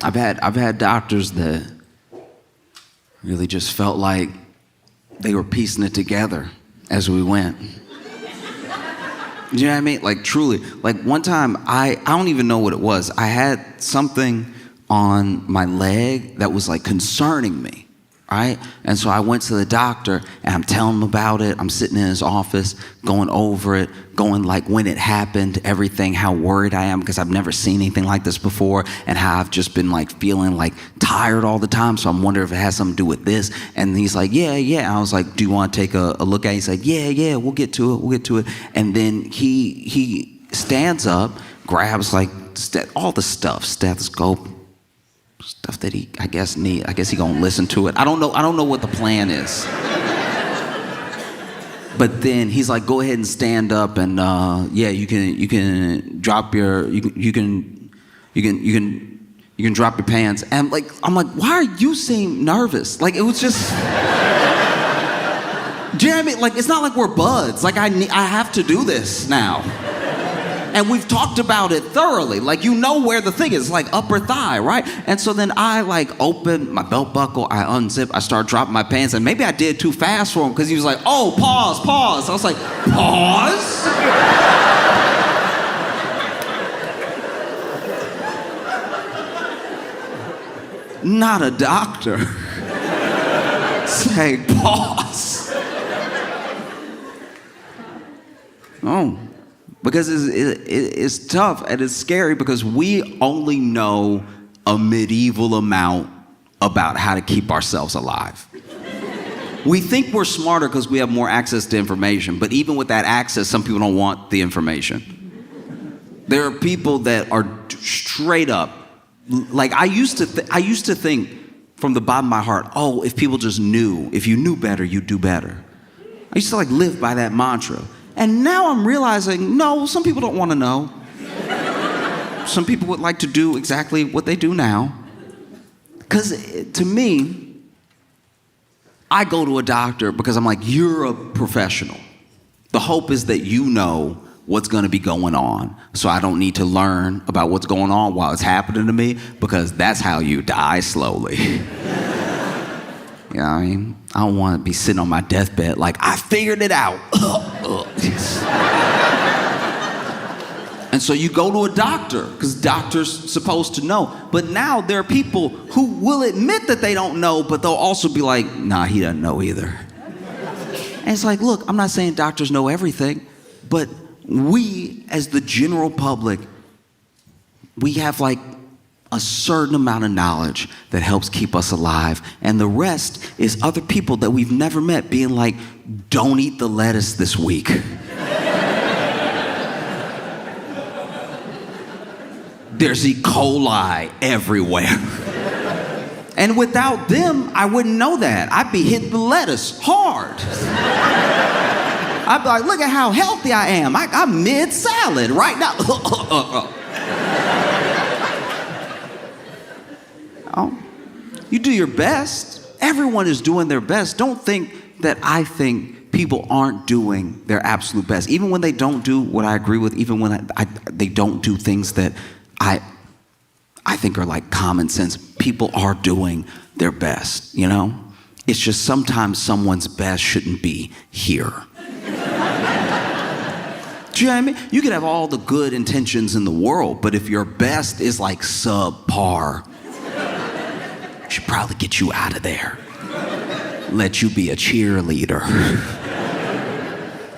I've had doctors that really just felt like they were piecing it together as we went. You know what I mean? Like, truly. Like, one time, I don't even know what it was. I had something on my leg that was, like, concerning me, right? And so I went to the doctor, and I'm telling him about it. I'm sitting in his office, going over it, going, like, when it happened, everything, how worried I am, because I've never seen anything like this before, and how I've just been, like, feeling, like, tired all the time, so I'm wondering if it has something to do with this. And he's like, yeah. And I was like, do you want to take a look at it? He's like, yeah, we'll get to it. And then he stands up, grabs, like, all the stuff, stethoscope, stuff that he, I guess he gonna listen to it. I don't know what the plan is. But then he's like, go ahead and stand up, and you can drop your you can drop your pants. And I'm like, why you seem nervous? Like, it was just. Do you know what I mean? Like, it's not like we're buds. Like, I have to do this now. And we've talked about it thoroughly. Like, you know where the thing is, like upper thigh, right? And so then I open my belt buckle, I unzip, I start dropping my pants, and maybe I did too fast for him because he was like, oh, pause. I was like, pause? Not a doctor. Say pause. Oh. Because it's tough and it's scary because we only know a medieval amount about how to keep ourselves alive. We think we're smarter because we have more access to information, but even with that access, some people don't want the information. There are people that are straight up, like I used to think from the bottom of my heart, oh, if people just knew, if you knew better, you'd do better. I used to live by that mantra. And now I'm realizing, no, some people don't want to know. Some people would like to do exactly what they do now. Because to me, I go to a doctor because I'm like, you're a professional. The hope is that you know what's going to be going on. So I don't need to learn about what's going on while it's happening to me, because that's how you die slowly. You know what I mean? I don't want to be sitting on my deathbed like, I figured it out. And so you go to a doctor, because doctor's supposed to know. But now there are people who will admit that they don't know, but they'll also be like, nah, he doesn't know either. And it's like, look, I'm not saying doctors know everything, but we, as the general public, we have a certain amount of knowledge that helps keep us alive. And the rest is other people that we've never met being like, don't eat the lettuce this week. There's E. coli everywhere. And without them, I wouldn't know that. I'd be hitting the lettuce hard. I'd be like, look at how healthy I am. I'm mid-salad right now. Oh, you do your best. Everyone is doing their best. Don't think that I think people aren't doing their absolute best. Even when they don't do what I agree with, even when they don't do things that I think are like common sense, people are doing their best, you know? It's just sometimes someone's best shouldn't be here. Do you know what I mean? You could have all the good intentions in the world, but if your best is like subpar, should probably get you out of there. Let you be a cheerleader.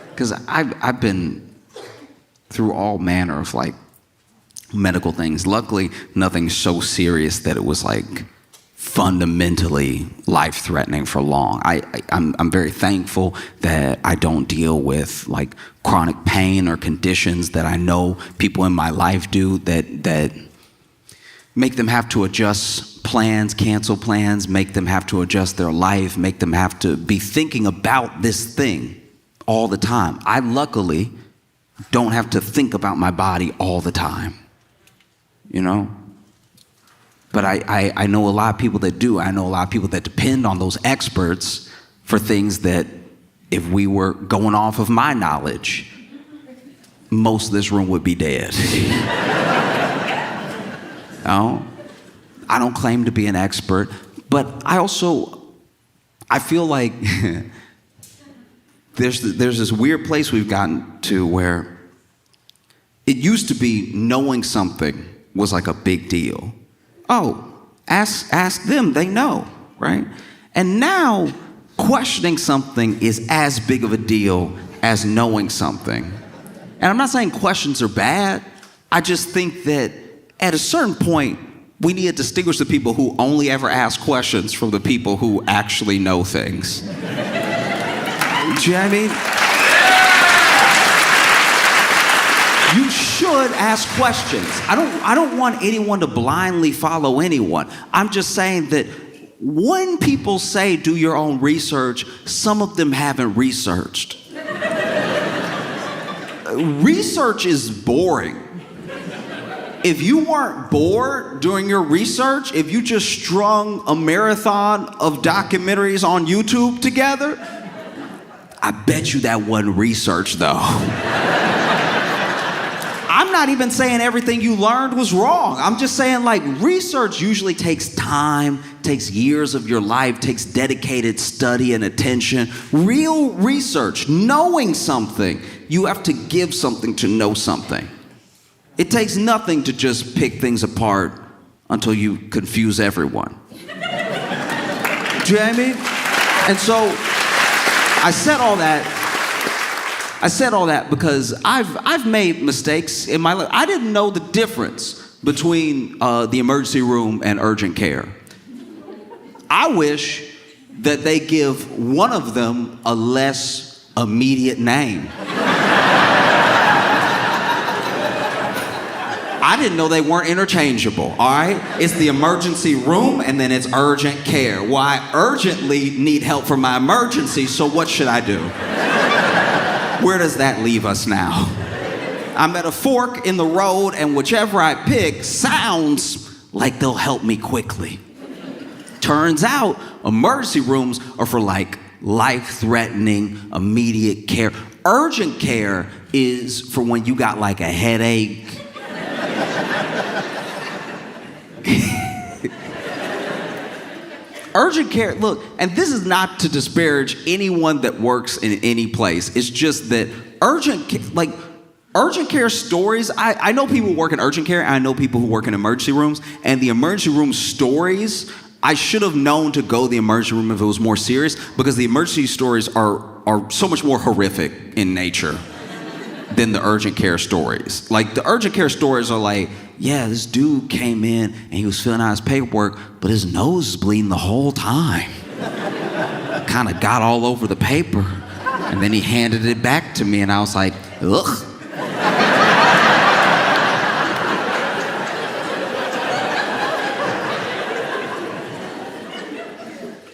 Because I've been through all manner of medical things. Luckily, nothing so serious that it was fundamentally life-threatening for long. I'm very thankful that I don't deal with chronic pain or conditions that I know people in my life do that make them have to adjust plans, cancel plans, make them have to adjust their life, make them have to be thinking about this thing all the time. I luckily don't have to think about my body all the time, you know? But I know a lot of people that do. I know a lot of people that depend on those experts for things that if we were going off of my knowledge, most of this room would be dead. Oh? I don't claim to be an expert, but I feel like there's this weird place we've gotten to where it used to be knowing something was like a big deal. Oh, ask them, they know, right? And now questioning something is as big of a deal as knowing something. And I'm not saying questions are bad. I just think that at a certain point, we need to distinguish the people who only ever ask questions from the people who actually know things. Do you know what I mean? You should ask questions. I don't want anyone to blindly follow anyone. I'm just saying that when people say do your own research, some of them haven't researched. Research is boring. If you weren't bored during your research, if you just strung a marathon of documentaries on YouTube together, I bet you that wasn't research, though. I'm not even saying everything you learned was wrong. I'm just saying, like, research usually takes time, takes years of your life, takes dedicated study and attention. Real research, knowing something, you have to give something to know something. It takes nothing to just pick things apart until you confuse everyone. Do you know what I mean? And so I said all that because I've made mistakes in my life. I didn't know the difference between the emergency room and urgent care. I wish that they give one of them a less immediate name. I didn't know they weren't interchangeable, all right? It's the emergency room and then it's urgent care. Well, I urgently need help for my emergency, so what should I do? Where does that leave us now? I'm at a fork in the road and whichever I pick sounds like they'll help me quickly. Turns out emergency rooms are for like life-threatening, immediate care. Urgent care is for when you got like a headache. Urgent care, look, and this is not to disparage anyone that works in any place. It's just that urgent care stories, I know people who work in urgent care, and I know people who work in emergency rooms, and the emergency room stories, I should have known to go to the emergency room if it was more serious, because the emergency stories are so much more horrific in nature than the urgent care stories. Like, the urgent care stories are like, yeah, this dude came in and he was filling out his paperwork, but his nose is bleeding the whole time. Kind of got all over the paper. And then he handed it back to me and I was like, ugh.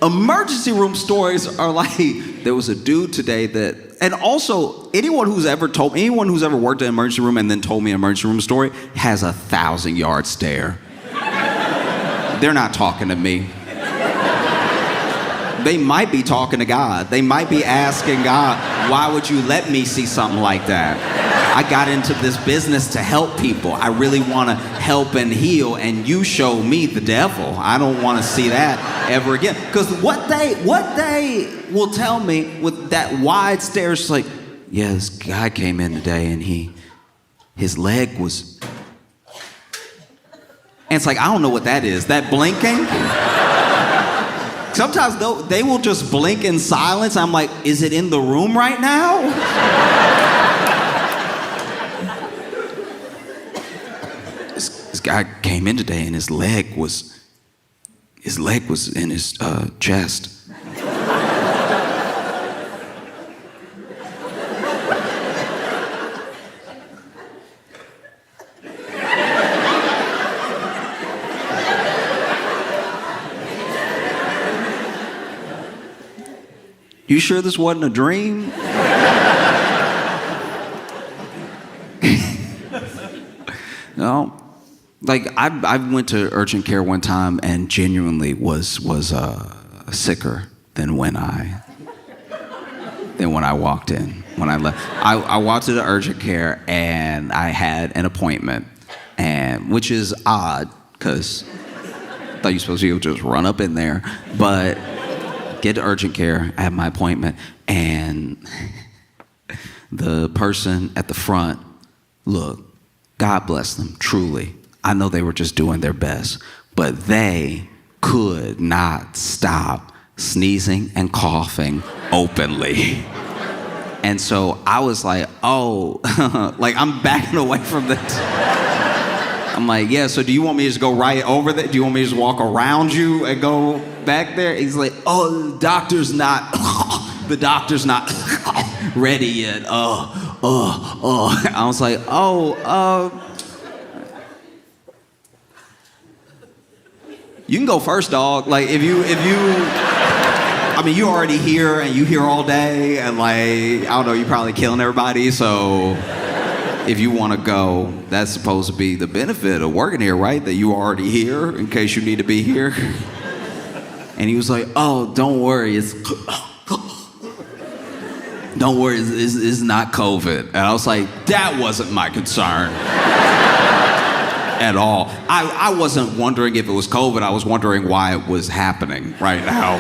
Emergency room stories are like, there was a dude today that, and also anyone who's ever worked in an emergency room and then told me an emergency room story has a 1,000-yard stare. They're not talking to me. They might be talking to God. They might be asking God, why would you let me see something like that? I got into this business to help people. I really want to help and heal, and you show me the devil. I don't want to see that ever again. Because what they will tell me with that wide stare is like, yeah, this guy came in today and his leg was... And it's like, I don't know what that is. That blinking? Sometimes they will just blink in silence. I'm like, is it in the room right now? This guy came in today and his leg was in his chest. You sure this wasn't a dream? No. Like, I went to urgent care one time and genuinely was sicker than when I walked in. When I left, I walked to the urgent care and I had an appointment, and which is odd because Thought you were supposed to just run up in there. But get to urgent care. I have my appointment. And the person at the front, look, God bless them, truly. I know they were just doing their best. But they could not stop sneezing and coughing openly. And so I was like, oh, like I'm backing away from this. I'm like, yeah, so do you want me to just go right over there? Do you want me to just walk around you and go back there? He's like, oh, the doctor's not ready yet. I was like, you can go first, dog. Like, if you, I mean, you already here and you here all day and like, I don't know, you're probably killing everybody. So if you want to go, that's supposed to be the benefit of working here, right? That you already here in case you need to be here. And he was like, oh, don't worry. Don't worry, it's not COVID. And I was like, that wasn't my concern at all. I wasn't wondering if it was COVID. I was wondering why it was happening right now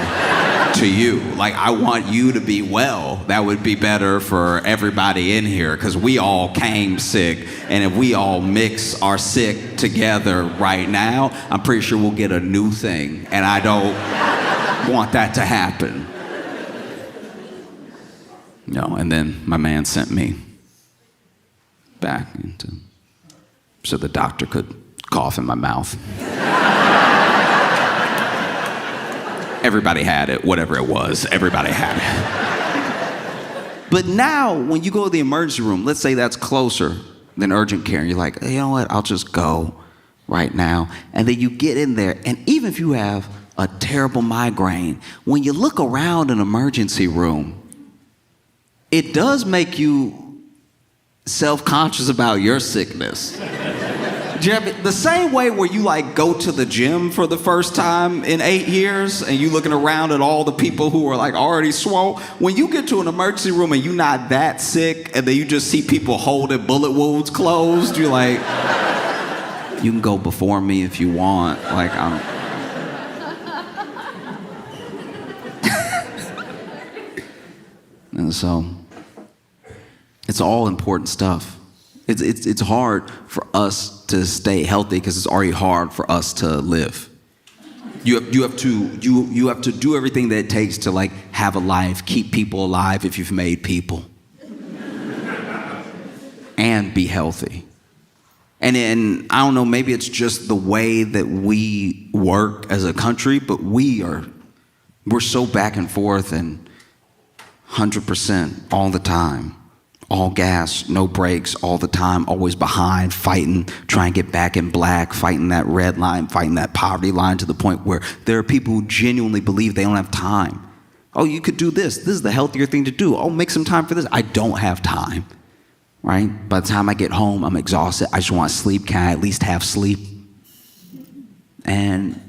to you. Like, I want you to be well. That would be better for everybody in here because we all came sick. And if we all mix our sick together right now, I'm pretty sure we'll get a new thing. And I don't want that to happen. No, and then my man sent me back so the doctor could cough in my mouth. Everybody had it, whatever it was, everybody had it. But now, when you go to the emergency room, let's say that's closer than urgent care, and you're like, hey, you know what, I'll just go right now. And then you get in there, and even if you have a terrible migraine, when you look around an emergency room, it does make you self-conscious about your sickness. The same way where you like go to the gym for the first time in 8 years and you looking around at all the people who are like already swole. When you get to an emergency room and you're not that sick and then you just see people holding bullet wounds closed, you're like, you can go before me if you want. Like, and so it's all important stuff. It's hard for us to stay healthy because it's already hard for us to live. You have to do everything that it takes to like have a life, keep people alive if you've made people, and be healthy. And I don't know, maybe it's just the way that we work as a country, but we're so back and forth and 100% all the time. All gas, no brakes, all the time, always behind, fighting, trying to get back in black, fighting that red line, fighting that poverty line to the point where there are people who genuinely believe they don't have time. Oh, you could do this. This is the healthier thing to do. Oh, make some time for this. I don't have time, right? By the time I get home, I'm exhausted. I just want to sleep. Can I at least have sleep? And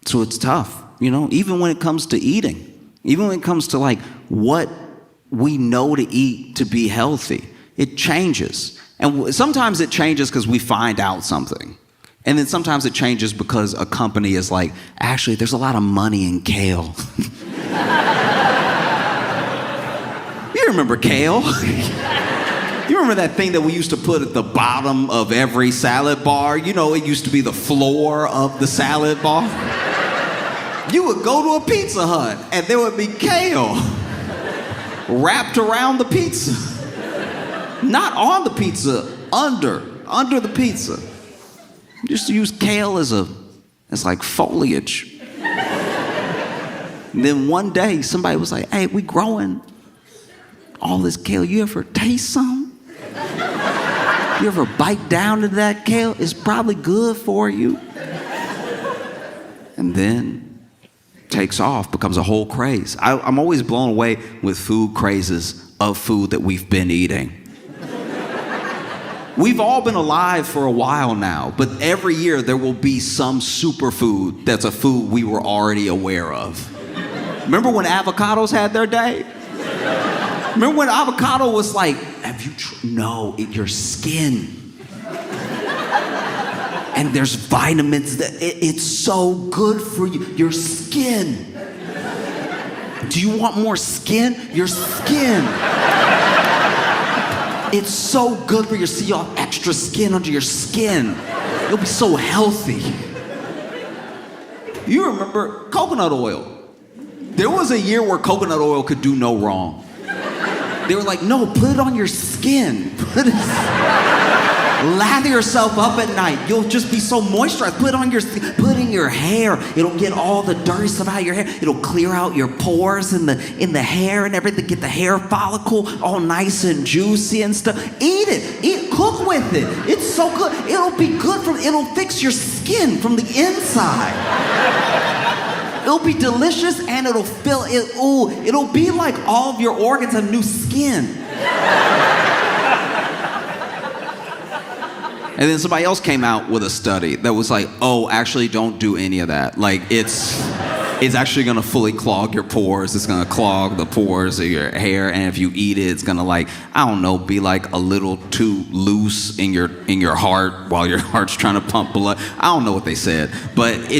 so it's tough, you know, even when it comes to eating, even when it comes to like what we know to eat to be healthy. It changes. And sometimes it changes because we find out something. And then sometimes it changes because a company is like, actually, there's a lot of money in kale. You remember kale? You remember that thing that we used to put at the bottom of every salad bar? You know, it used to be the floor of the salad bar. You would go to a Pizza Hut and there would be kale wrapped around the pizza. Not on the pizza, under the pizza. Just use kale as like foliage. And then one day somebody was like, hey, we growing all this kale. You ever taste some? You ever bite down into that kale? It's probably good for you. And then takes off, becomes a whole craze. I'm always blown away with food crazes of food that we've been eating. We've all been alive for a while now, but every year there will be some superfood that's a food we were already aware of. Remember when avocados had their day? Remember when avocado was like, have you no, your skin. And there's vitamins that it's so good for you. Your skin. Do you want more skin? Your skin. It's so good for you. See, you have extra skin under your skin. You'll be so healthy. You remember coconut oil. There was a year where coconut oil could do no wrong. They were like, no, put it on your skin. Lather yourself up at night. You'll just be so moisturized. Put it in your hair. It'll get all the dirty stuff out of your hair. It'll clear out your pores in the hair and everything. Get the hair follicle all nice and juicy and stuff. Eat it. Cook with it. It's so good. It'll be good it'll fix your skin from the inside. It'll be delicious and it'll fill it. Ooh, it'll be like all of your organs have new skin. And then somebody else came out with a study that was like, oh, actually don't do any of that. Like it's actually gonna fully clog your pores. It's gonna clog the pores of your hair. And if you eat it, it's gonna be like a little too loose in your heart while your heart's trying to pump blood. I don't know what they said, but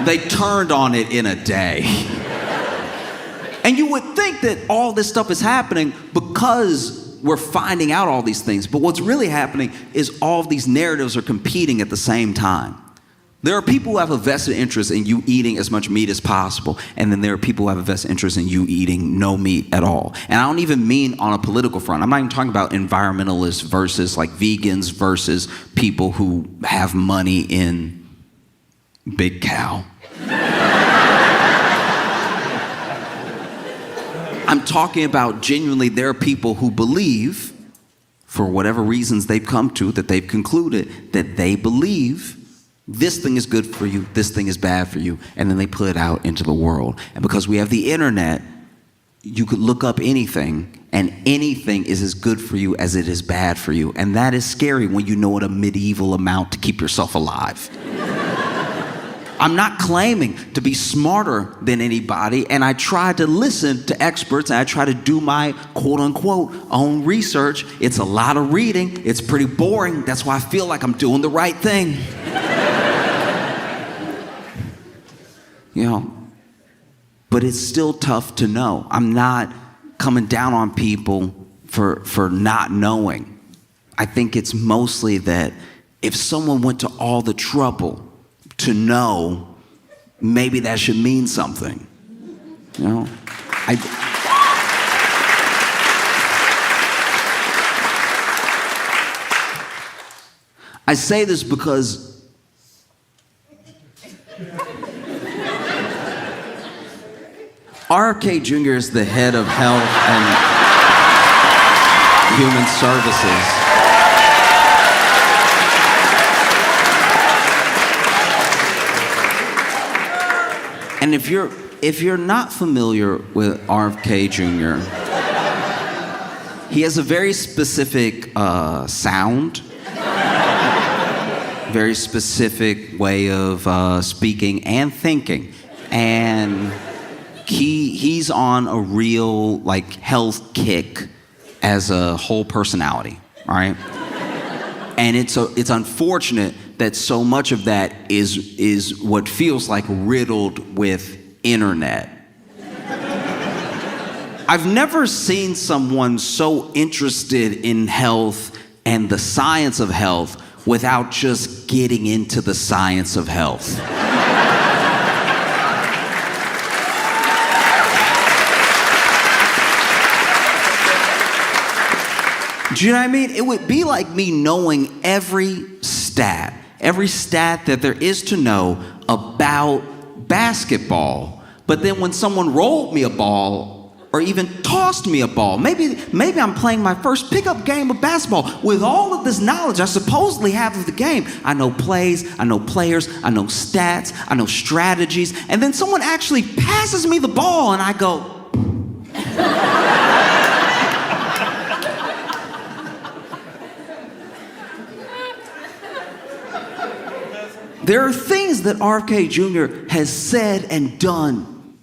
they turned on it in a day. And you would think that all this stuff is happening because we're finding out all these things. But what's really happening is all of these narratives are competing at the same time. There are people who have a vested interest in you eating as much meat as possible. And then there are people who have a vested interest in you eating no meat at all. And I don't even mean on a political front. I'm not even talking about environmentalists versus like vegans versus people who have money in Big Cow. I'm talking about genuinely there are people who believe, for whatever reasons they've come to, that they've concluded that they believe this thing is good for you, this thing is bad for you, and then they put it out into the world. And because we have the internet, you could look up anything, and anything is as good for you as it is bad for you. And that is scary when you know a medieval amount to keep yourself alive. I'm not claiming to be smarter than anybody, and I try to listen to experts, and I try to do my quote-unquote own research. It's a lot of reading. It's pretty boring. That's why I feel like I'm doing the right thing. But it's still tough to know. I'm not coming down on people for not knowing. I think it's mostly that if someone went to all the trouble to know, maybe that should mean something. I say this because RFK Jr. is the head of health and human services. And if you're not familiar with RFK Jr., he has a very specific sound, very specific way of speaking and thinking, and he's on a real health kick as a whole personality, all right? And it's unfortunate that so much of that is what feels like riddled with internet. I've never seen someone so interested in health and the science of health without just getting into the science of health. Do you know what I mean? It would be like me knowing every stat that there is to know about basketball. But then when someone rolled me a ball or even tossed me a ball, maybe I'm playing my first pickup game of basketball. With all of this knowledge I supposedly have of the game, I know plays, I know players, I know stats, I know strategies, and then someone actually passes me the ball and I go, there are things that RFK Jr. has said and done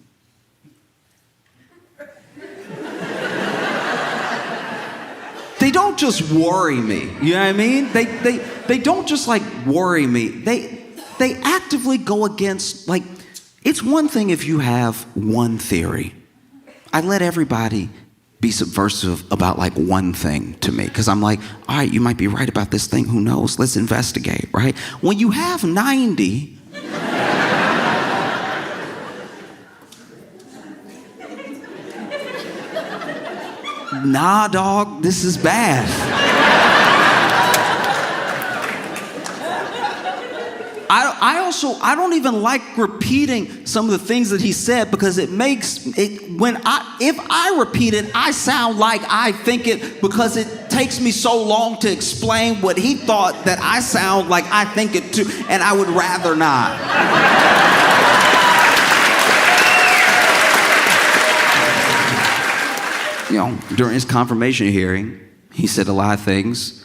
they don't don't just worry me. You know what I mean? They don't just like worry me. They actively go against, like, it's one thing if you have one theory. I let everybody be subversive about like one thing to me, because I'm like, all right, you might be right about this thing, who knows, let's investigate, right? When you have 90, nah, dog, this is bad. I don't even like repeating some of the things that he said, because it makes it, if I repeat it, I sound like I think it, because it takes me so long to explain what he thought that I sound like I think it too, and I would rather not. You know, during his confirmation hearing, he said a lot of things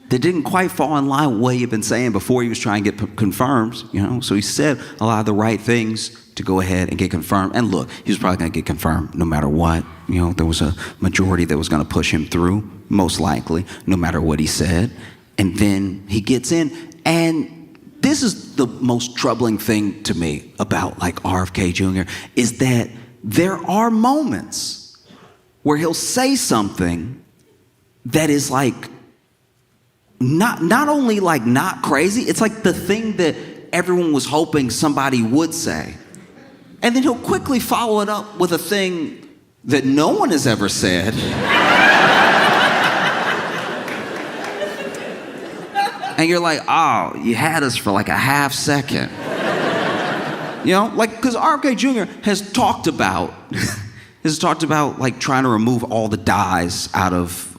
that didn't quite fall in line with what he had been saying before he was trying to get confirmed, you know? So he said a lot of the right things to go ahead and get confirmed. And look, he was probably gonna get confirmed no matter what. You know, there was a majority that was gonna push him through, most likely, no matter what he said. And then he gets in, and this is the most troubling thing to me about like RFK Jr., is that there are moments where he'll say something that is like, not only like not crazy, it's like the thing that everyone was hoping somebody would say. And then he'll quickly follow it up with a thing that no one has ever said. And you're like, oh, you had us for like a half second. You know, like, because RFK Jr. has talked about like trying to remove all the dyes out of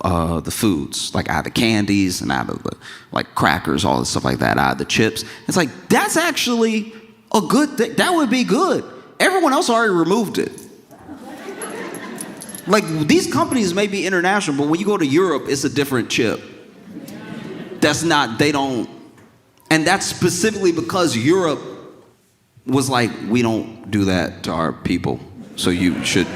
the foods, like out of the candies and out of the like crackers, all the stuff like that, out of the chips. It's like, that's actually a good thing. That would be good. Everyone else already removed it. Like, these companies may be international, but when you go to Europe, it's a different chip. They don't, and that's specifically because Europe was like, we don't do that to our people. So you should,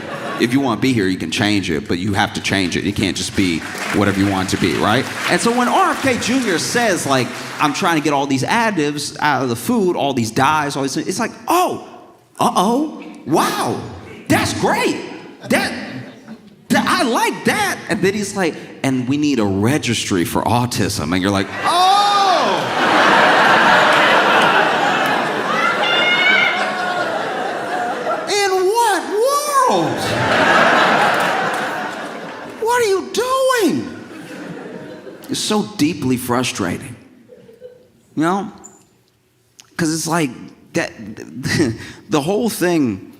if you want to be here, you can change it, but you have to change it. It can't just be whatever you want it to be, right? And so when RFK Jr. says, like, I'm trying to get all these additives out of the food, all these dyes, all these things, it's like, wow, that's great. I like that. And then he's like, and we need a registry for autism. And you're like, what are you doing? It's so deeply frustrating, you know? Because it's like that, the whole thing,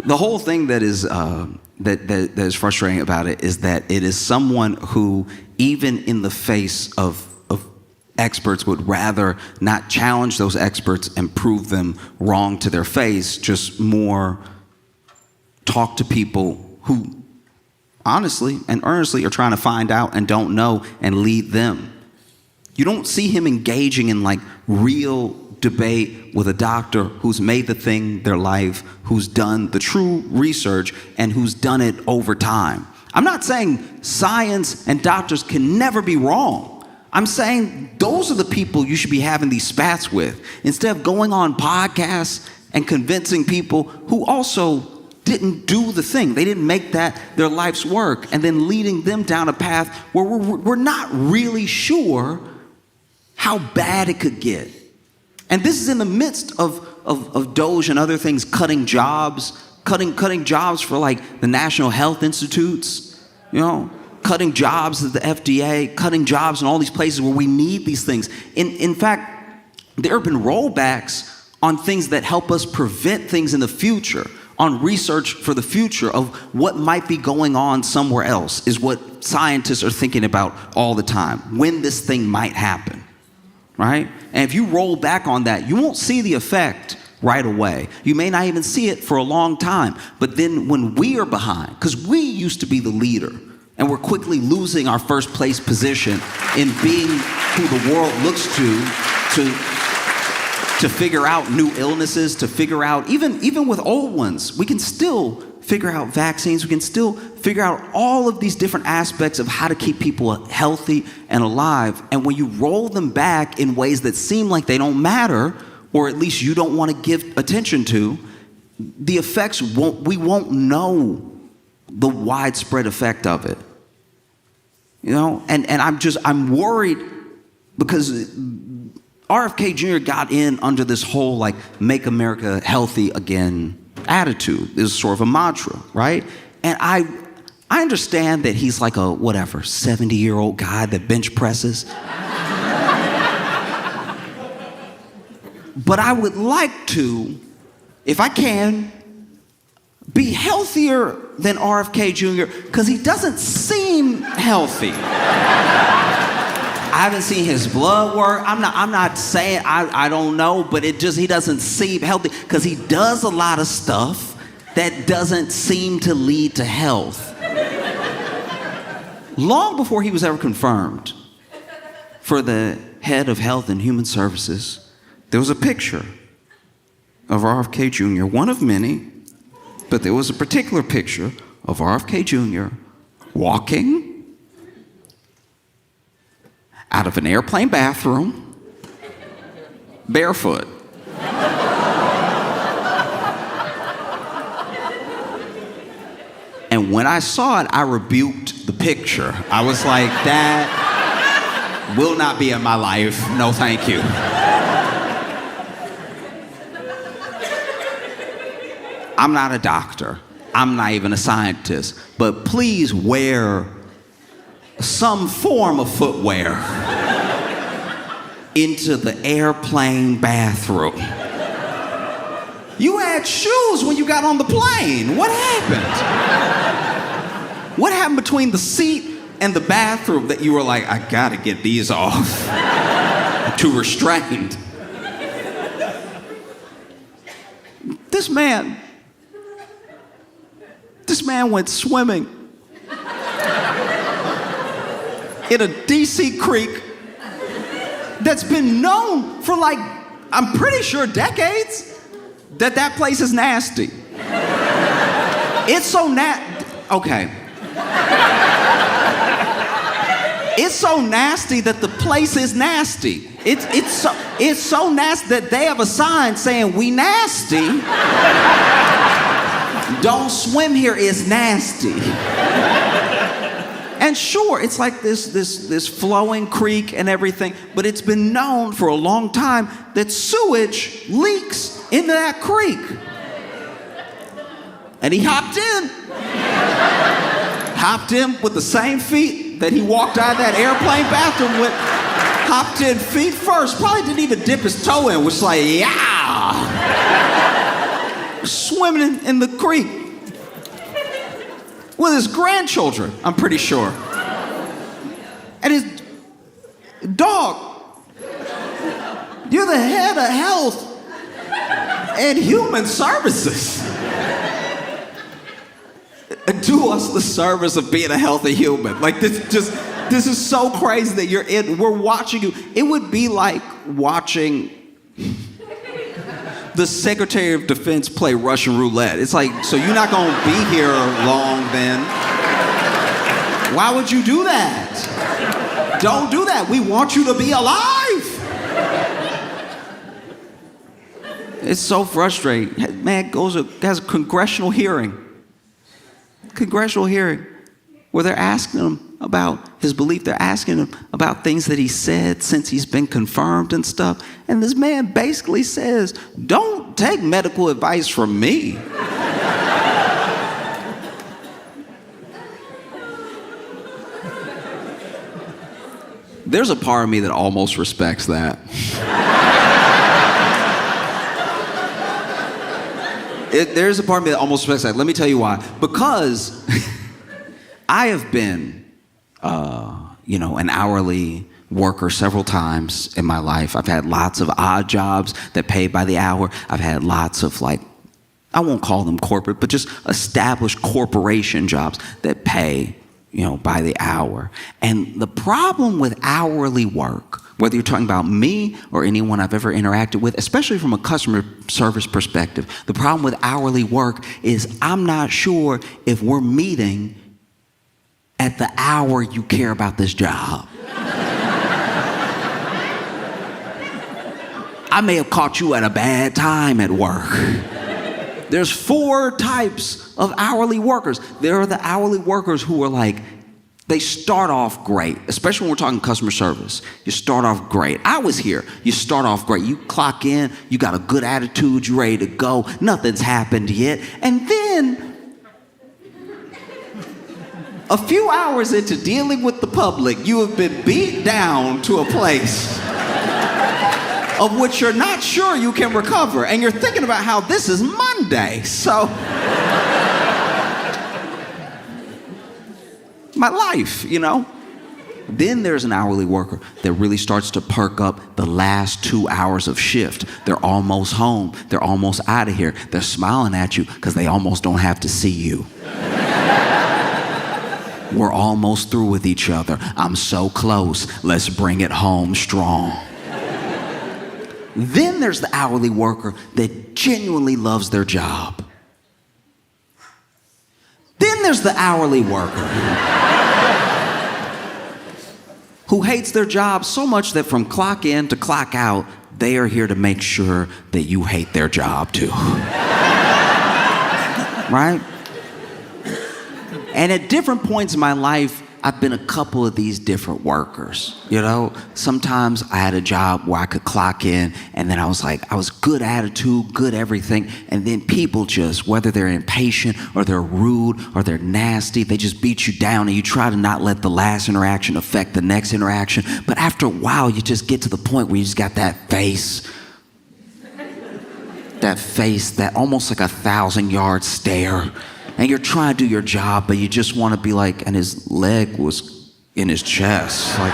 the whole thing that is that is frustrating about it is that it is someone who, even in the face of experts, would rather not challenge those experts and prove them wrong to their face, just more talk to people who honestly and earnestly are trying to find out and don't know and lead them. You don't see him engaging in like real debate with a doctor who's made the thing their life, who's done the true research, and who's done it over time. I'm not saying science and doctors can never be wrong. I'm saying those are the people you should be having these spats with, instead of going on podcasts and convincing people who also didn't do the thing. They didn't make that their life's work, and then leading them down a path where we're not really sure how bad it could get. And this is in the midst of Doge and other things cutting jobs for like the National Health Institutes, you know, cutting jobs at the FDA, cutting jobs in all these places where we need these things. In fact, there have been rollbacks on things that help us prevent things in the future, on research for the future of what might be going on somewhere else, is what scientists are thinking about all the time, when this thing might happen, right? And if you roll back on that, you won't see the effect right away. You may not even see it for a long time. But then when we are behind, because we used to be the leader, and we're quickly losing our first place position in being who the world looks to figure out new illnesses, to figure out, even with old ones, we can still figure out vaccines. We can still figure out all of these different aspects of how to keep people healthy and alive. And when you roll them back in ways that seem like they don't matter, or at least you don't want to give attention to, the effects we won't know the widespread effect of it. You know, and I'm worried because RFK Jr. got in under this whole like make America healthy again attitude. This is sort of a mantra, right? And I understand that he's like a 70-year-old guy that bench presses. But I would like to, if I can, be healthier than RFK Jr. because he doesn't seem healthy. I haven't seen his blood work. I'm not saying I don't know, but he doesn't seem healthy because he does a lot of stuff that doesn't seem to lead to health. Long before he was ever confirmed for the head of Health and Human Services, there was a picture of RFK Jr., one of many, but there was a particular picture of RFK Jr. walking out of an airplane bathroom, barefoot. And when I saw it, I rebuked the picture. I was like, that will not be in my life. No, thank you. I'm not a doctor. I'm not even a scientist. But please wear some form of footwear into the airplane bathroom. You had shoes when you got on the plane. What happened? What happened between the seat and the bathroom that you were like, I gotta get these off? I'm too restrained. This man went swimming in a DC creek that's been known for I'm pretty sure decades, that place is nasty. It's so okay. It's so nasty that the place is nasty. It's so nasty that they have a sign saying, "We nasty. Don't swim here, it's nasty." And sure, it's like this flowing creek and everything, but it's been known for a long time that sewage leaks into that creek. And he hopped in with the same feet that he walked out of that airplane bathroom with. Hopped in feet first, probably didn't even dip his toe in, was like, yeah! Swimming in the creek with his grandchildren, I'm pretty sure. And his dog. You're the head of Health and Human Services. Do us the service of being a healthy human. This is so crazy that we're watching you. It would be like watching the Secretary of Defense play Russian roulette. It's like, so you're not gonna be here long then. Why would you do that? Don't do that. We want you to be alive. It's so frustrating. Man has a congressional hearing where they're asking him about his belief. They're asking him about things that he said since he's been confirmed and stuff. And this man basically says, don't take medical advice from me. There's a part of me that almost respects that. There's a part of me that almost respects that. Let me tell you why. Because I have been, an hourly worker several times in my life. I've had lots of odd jobs that pay by the hour. I've had lots of I won't call them corporate, but just established corporation jobs that pay, by the hour. And the problem with hourly work, Whether you're talking about me or anyone I've ever interacted with, especially from a customer service perspective, the problem with hourly work is I'm not sure if we're meeting at the hour you care about this job. I may have caught you at a bad time at work. There's 4 types of hourly workers. There are the hourly workers who are like, they start off great, especially when we're talking customer service. You start off great. I was here. You start off great. You clock in, you got a good attitude, you're ready to go. Nothing's happened yet. And then, a few hours into dealing with the public, you have been beat down to a place of which you're not sure you can recover. And you're thinking about how this is Monday. So, my life, you know? Then there's an hourly worker that really starts to perk up the last 2 hours of shift. They're almost home. They're almost out of here. They're smiling at you because they almost don't have to see you. We're almost through with each other. I'm so close. Let's bring it home strong. Then there's the hourly worker that genuinely loves their job. Then there's the hourly worker who hates their job so much that from clock in to clock out, they are here to make sure that you hate their job too. Right? And at different points in my life, I've been a couple of these different workers, you know? Sometimes I had a job where I could clock in and then I was good attitude, good everything. And then people just, whether they're impatient or they're rude or they're nasty, they just beat you down and you try to not let the last interaction affect the next interaction. But after a while, you just get to the point where you just got that face, that almost like 1,000-yard stare. And you're trying to do your job, but you just want to be like, and his leg was in his chest. Like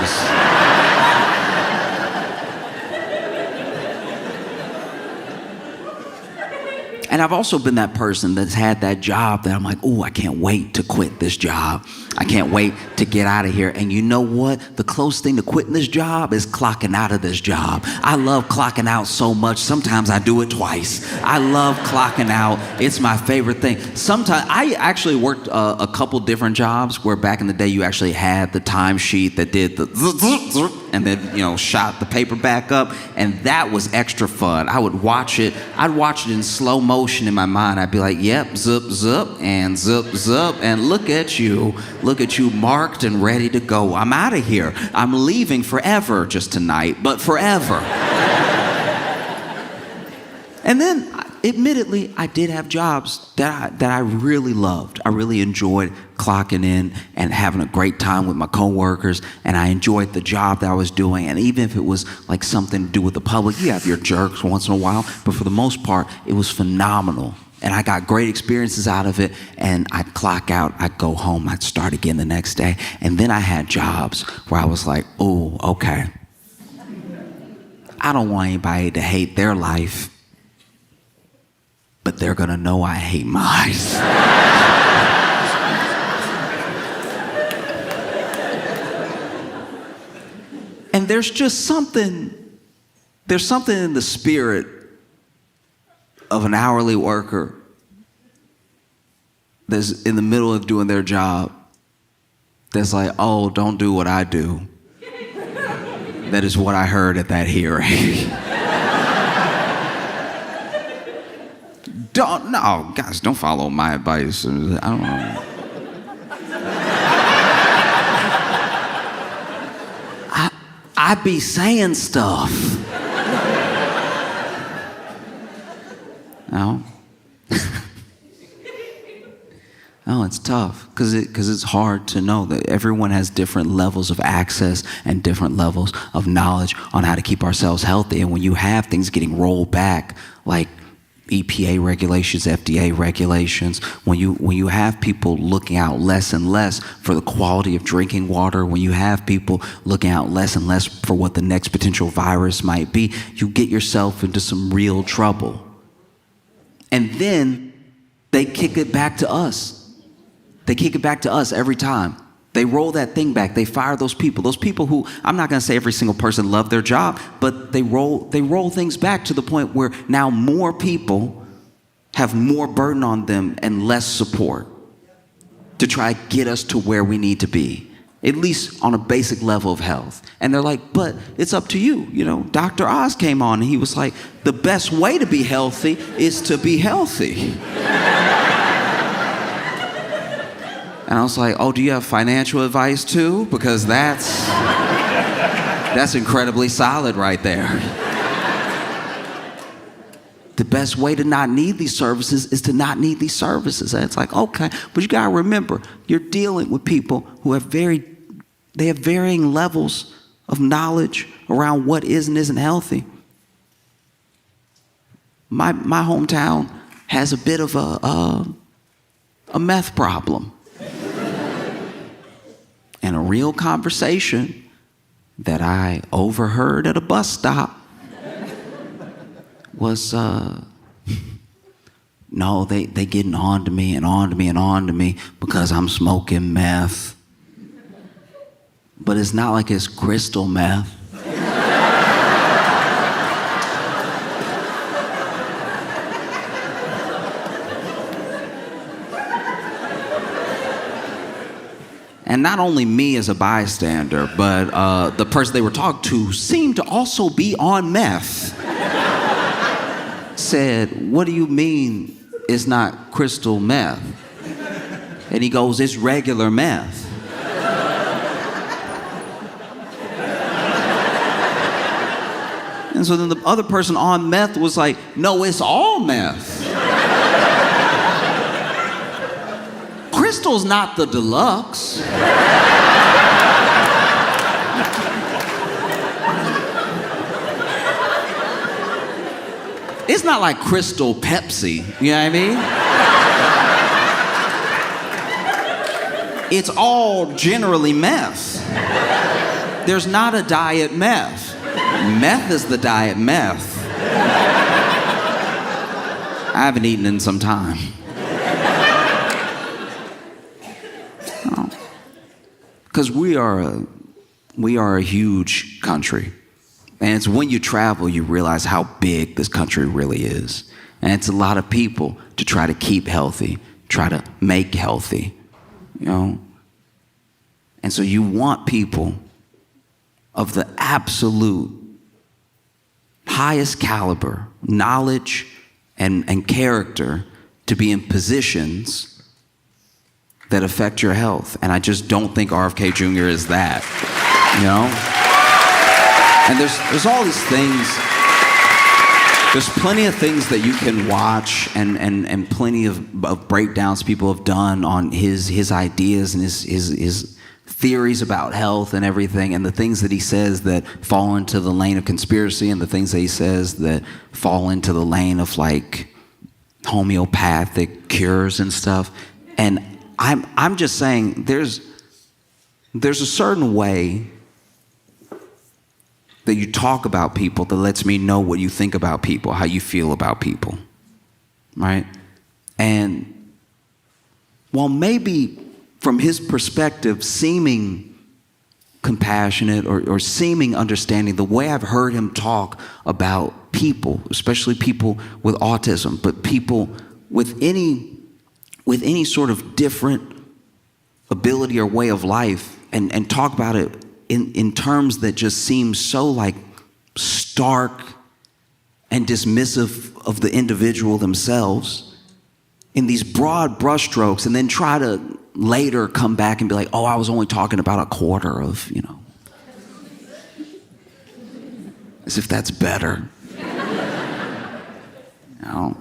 And I've also been that person that's had that job that I'm like, oh, I can't wait to quit this job. I can't wait to get out of here. And you know what? The closest thing to quitting this job is clocking out of this job. I love clocking out so much. Sometimes I do it twice. I love clocking out. It's my favorite thing. Sometimes I actually worked a couple different jobs where back in the day you actually had the timesheet that did the and then, you know, shot the paper back up. And that was extra fun. I would watch it. I'd watch it in slow motion in my mind. I'd be like, yep, zip, zip, and zip, zip. And look at you marked and ready to go. I'm out of here. I'm leaving forever, just tonight, but forever. And then, admittedly, I did have jobs that I really loved. I really enjoyed clocking in and having a great time with my coworkers, and I enjoyed the job that I was doing. And even if it was like something to do with the public, you have your jerks once in a while, but for the most part, it was phenomenal. And I got great experiences out of it, and I'd clock out, I'd go home, I'd start again the next day. And then I had jobs where I was like, oh, okay. I don't want anybody to hate their life, but they're gonna know I hate mine. And there's something in the spirit of an hourly worker that's in the middle of doing their job that's like, oh, don't do what I do. That is what I heard at that hearing. Guys, don't follow my advice. I don't know. I be saying stuff. No. Oh, it's tough because it's hard to know that everyone has different levels of access and different levels of knowledge on how to keep ourselves healthy. And when you have things getting rolled back, like EPA regulations, FDA regulations, when you have people looking out less and less for the quality of drinking water, when you have people looking out less and less for what the next potential virus might be, you get yourself into some real trouble. And then they kick it back to us. They kick it back to us every time. They roll that thing back. They fire those people who, I'm not going to say every single person loved their job, but they roll things back to the point where now more people have more burden on them and less support to try to get us to where we need to be, at least on a basic level of health. And they're like, but it's up to you. You know, Dr. Oz came on and he was like, the best way to be healthy is to be healthy. And I was like, oh, do you have financial advice too? Because that's incredibly solid right there. The best way to not need these services is to not need these services. And it's like, okay, but you gotta remember, you're dealing with people who have varying levels of knowledge around what is and isn't healthy. My hometown has a bit of a meth problem. And a real conversation that I overheard at a bus stop was, no, they getting on to me and on to me and on to me because I'm smoking meth. But it's not like it's crystal meth. And not only me as a bystander, but the person they were talking to seemed to also be on meth. Said, what do you mean it's not crystal meth? And he goes, it's regular meth. And so then the other person on meth was like, no, it's all meth. Crystal's not the deluxe. It's not like Crystal Pepsi, you know what I mean? It's all generally meth. There's not a diet meth. Meth is the diet meth. I haven't eaten in some time. Because we are a huge country. And it's when you travel, you realize how big this country really is. And it's a lot of people to try to keep healthy, try to make healthy, you know? And so you want people of the absolute highest caliber, knowledge and character to be in positions that affect your health. And I just don't think RFK Jr. is that, you know? And there's all these things, there's plenty of things that you can watch and plenty of breakdowns people have done on his ideas and his theories about health and everything, and the things that he says that fall into the lane of conspiracy and the things that he says that fall into the lane of like homeopathic cures and stuff. And I'm just saying there's a certain way that you talk about people that lets me know what you think about people, how you feel about people, right? And while maybe from his perspective seeming compassionate or seeming understanding, the way I've heard him talk about people, especially people with autism, but people with any sort of different ability or way of life, and talk about it in terms that just seem so like stark and dismissive of the individual themselves in these broad brushstrokes, and then try to later come back and be like, oh, I was only talking about a quarter of, you know, as if that's better. You know?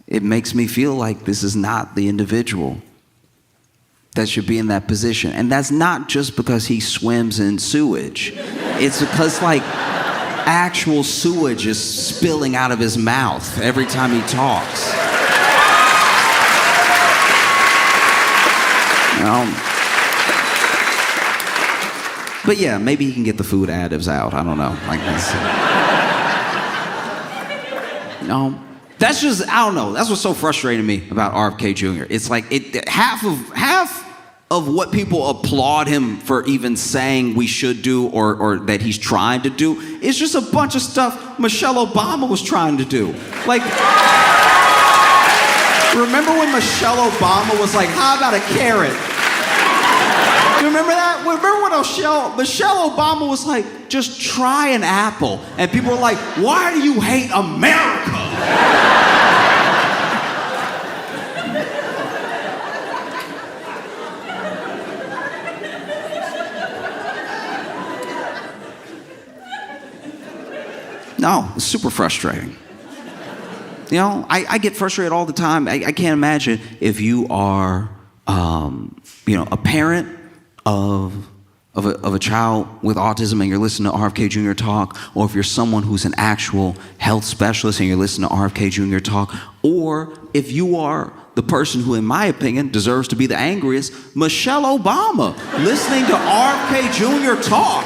It makes me feel like this is not the individual that should be in that position. And that's not just because he swims in sewage. It's because like actual sewage is spilling out of his mouth every time he talks. You know? But yeah, maybe he can get the food additives out. I don't know. Like this. You know? That's just, I don't know. That's what's so frustrating to me about RFK Jr. It's like half of what people applaud him for even saying we should do or that he's trying to do is just a bunch of stuff Michelle Obama was trying to do. Like, remember when Michelle Obama was like, how about a carrot? You remember that? Remember when Michelle Obama was like, just try an apple. And people were like, why do you hate America? No, it's super frustrating. You know, I get frustrated all the time. I can't imagine if you are, a parent of a child with autism and you're listening to RFK Jr. talk, or if you're someone who's an actual health specialist and you're listening to RFK Jr. talk, or if you are the person who, in my opinion, deserves to be the angriest, Michelle Obama, listening to RFK Jr. talk.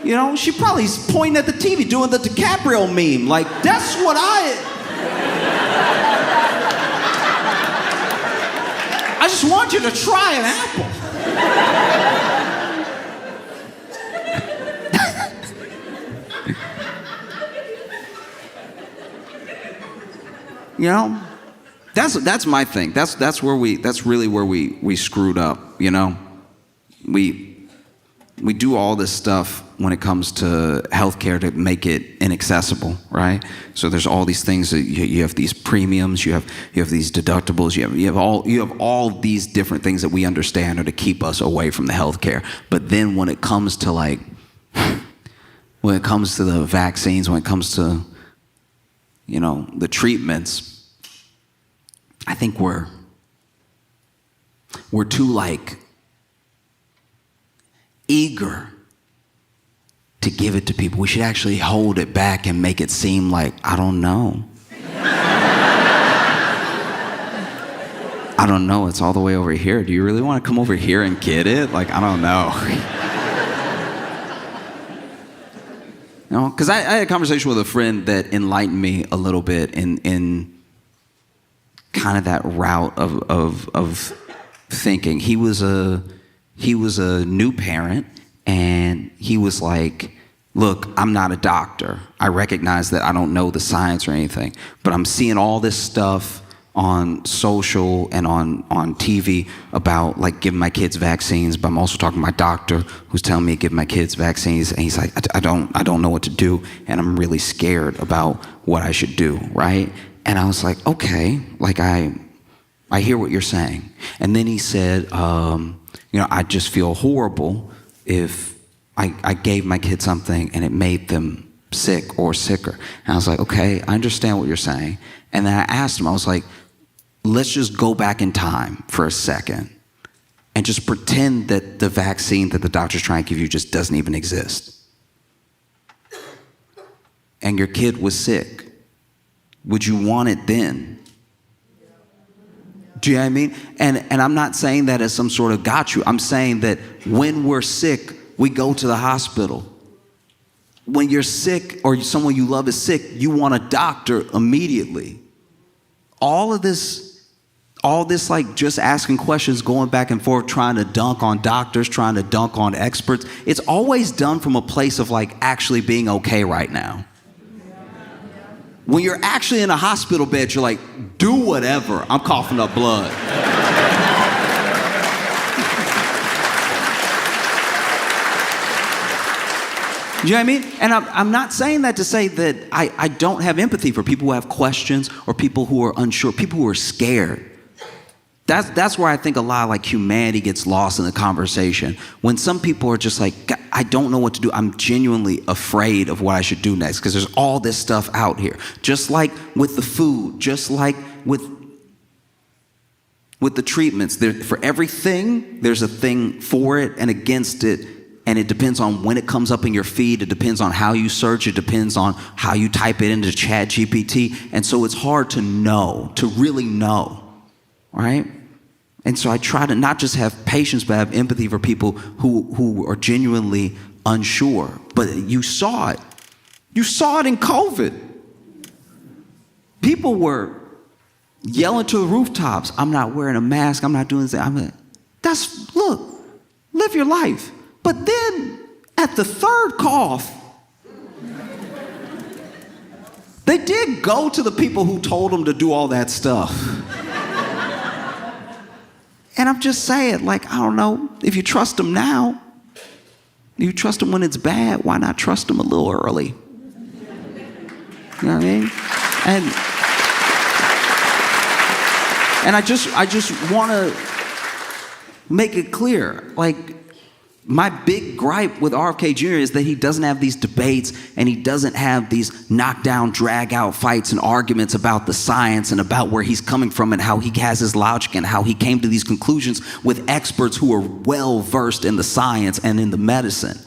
You know, she probably is pointing at the TV doing the DiCaprio meme. Like, that's what I just want you to try an apple. You know, that's my thing. That's really where we screwed up. You know, we do all this stuff when it comes to healthcare to make it inaccessible, right? So there's all these things that you have these premiums, you have these deductibles, you have all these different things that we understand are to keep us away from the healthcare. But then when it comes to the vaccines, when it comes to, you know, the treatments, I think we're too eager to give it to people. We should actually hold it back and make it seem like, I don't know. I don't know, it's all the way over here. Do you really want to come over here and get it? Like, I don't know. You know, because I had a conversation with a friend that enlightened me a little bit in kind of that route of thinking. He was a new parent, and he was like, look, I'm not a doctor. I recognize that I don't know the science or anything, but I'm seeing all this stuff on social and on TV about like giving my kids vaccines, but I'm also talking to my doctor who's telling me to give my kids vaccines, and he's like, I don't know what to do, and I'm really scared about what I should do, right? And I was like, okay, like I hear what you're saying. And then he said, I just feel horrible if I gave my kid something and it made them sick or sicker. And I was like, okay, I understand what you're saying. And then I asked him, I was like, let's just go back in time for a second and just pretend that the vaccine that the doctor's trying to give you just doesn't even exist. And your kid was sick. Would you want it then? Do you know what I mean? And I'm not saying that as some sort of got you. I'm saying that when we're sick, we go to the hospital. When you're sick or someone you love is sick, you want a doctor immediately. All this like just asking questions, going back and forth, trying to dunk on doctors, trying to dunk on experts, it's always done from a place of like actually being okay right now. When you're actually in a hospital bed, you're like, do whatever. I'm coughing up blood. You know what I mean? And I'm not saying that to say that I don't have empathy for people who have questions or people who are unsure, people who are scared. That's where I think a lot of like humanity gets lost in the conversation. When some people are just like, I don't know what to do. I'm genuinely afraid of what I should do next because there's all this stuff out here. Just like with the food, just like with the treatments. For everything, there's a thing for it and against it. And it depends on when it comes up in your feed. It depends on how you search. It depends on how you type it into ChatGPT. And so it's hard to know, to really know, right? And so I try to not just have patience, but have empathy for people who are genuinely unsure. But you saw it. You saw it in COVID. People were yelling to the rooftops, I'm not wearing a mask, I'm not doing this. Look, live your life. But then at the third cough, they did go to the people who told them to do all that stuff. And I'm just saying, like, I don't know, if you trust them now, if you trust them when it's bad, why not trust them a little early? You know what I mean? And I just want to make it clear, like, my big gripe with RFK Jr. is that he doesn't have these debates and he doesn't have these knockdown, drag-out fights and arguments about the science and about where he's coming from and how he has his logic and how he came to these conclusions with experts who are well-versed in the science and in the medicine.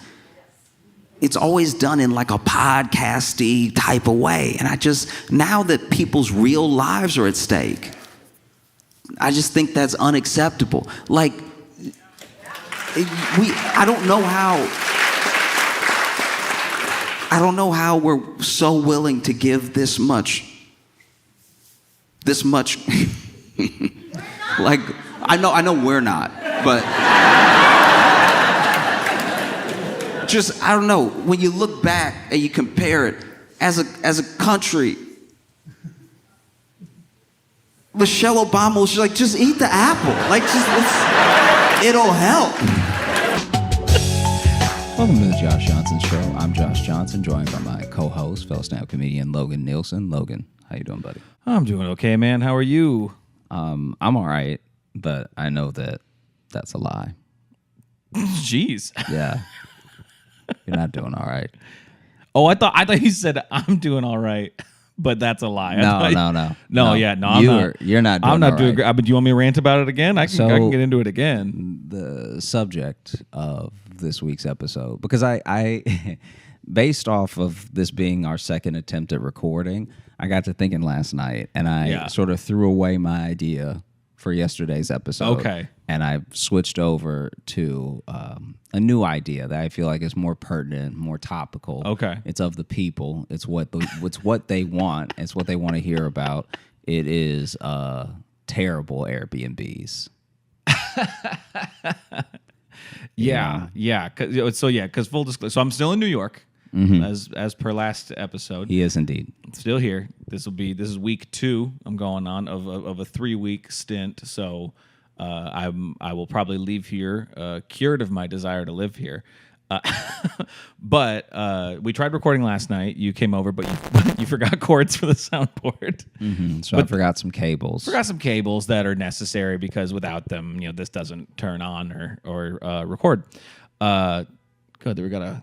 It's always done in like a podcasty type of way. And now that people's real lives are at stake, I just think that's unacceptable. Like, I don't know how we're so willing to give this much. Like, I know we're not, but just, I don't know, when you look back and you compare it as a country, Michelle Obama was like, just eat the apple. Like, it'll help. Welcome to the Josh Johnson Show. I'm Josh Johnson, joined by my co-host, fellow stand-up comedian Logan Nielsen. Logan, how you doing, buddy? I'm doing okay, man. How are you? I'm all right, but I know that that's a lie. Jeez. Yeah. You're not doing all right. Oh, I thought you said I'm doing all right, but that's a lie. No. I'm not. You're not doing I'm not all doing right. great. But do you want me to rant about it again? I can get into it again. The subject of this week's episode, because I based off of this being our second attempt at recording, I got to thinking last night, and I sort of threw away my idea for yesterday's episode. Okay. And I switched over to a new idea that I feel like is more pertinent, more topical. Okay. It's of the people. It's what they want. It's what they want to hear about. It is terrible Airbnbs. Because full disclosure, so I'm still in New York, as per last episode. He is indeed still here. This is week 2. I'm going on of a 3-week stint. So I will probably leave here cured of my desire to live here. But we tried recording last night. You came over, but you forgot cords for the soundboard. So I forgot some cables. Forgot some cables that are necessary because without them, this doesn't turn on or record. Good.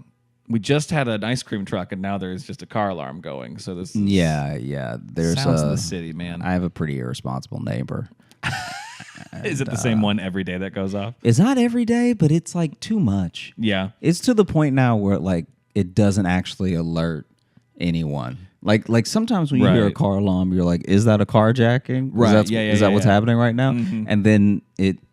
We just had an ice cream truck, and now there's just a car alarm going. So this there's sounds of the city, man. I have a pretty irresponsible neighbor. Is it the same one every day that goes off? It's not every day, but it's like too much. Yeah. It's to the point now where like it doesn't actually alert anyone. Like sometimes when you hear a car alarm, you're like, is that a carjacking? Right. Is that what's happening right now? Mm-hmm. And then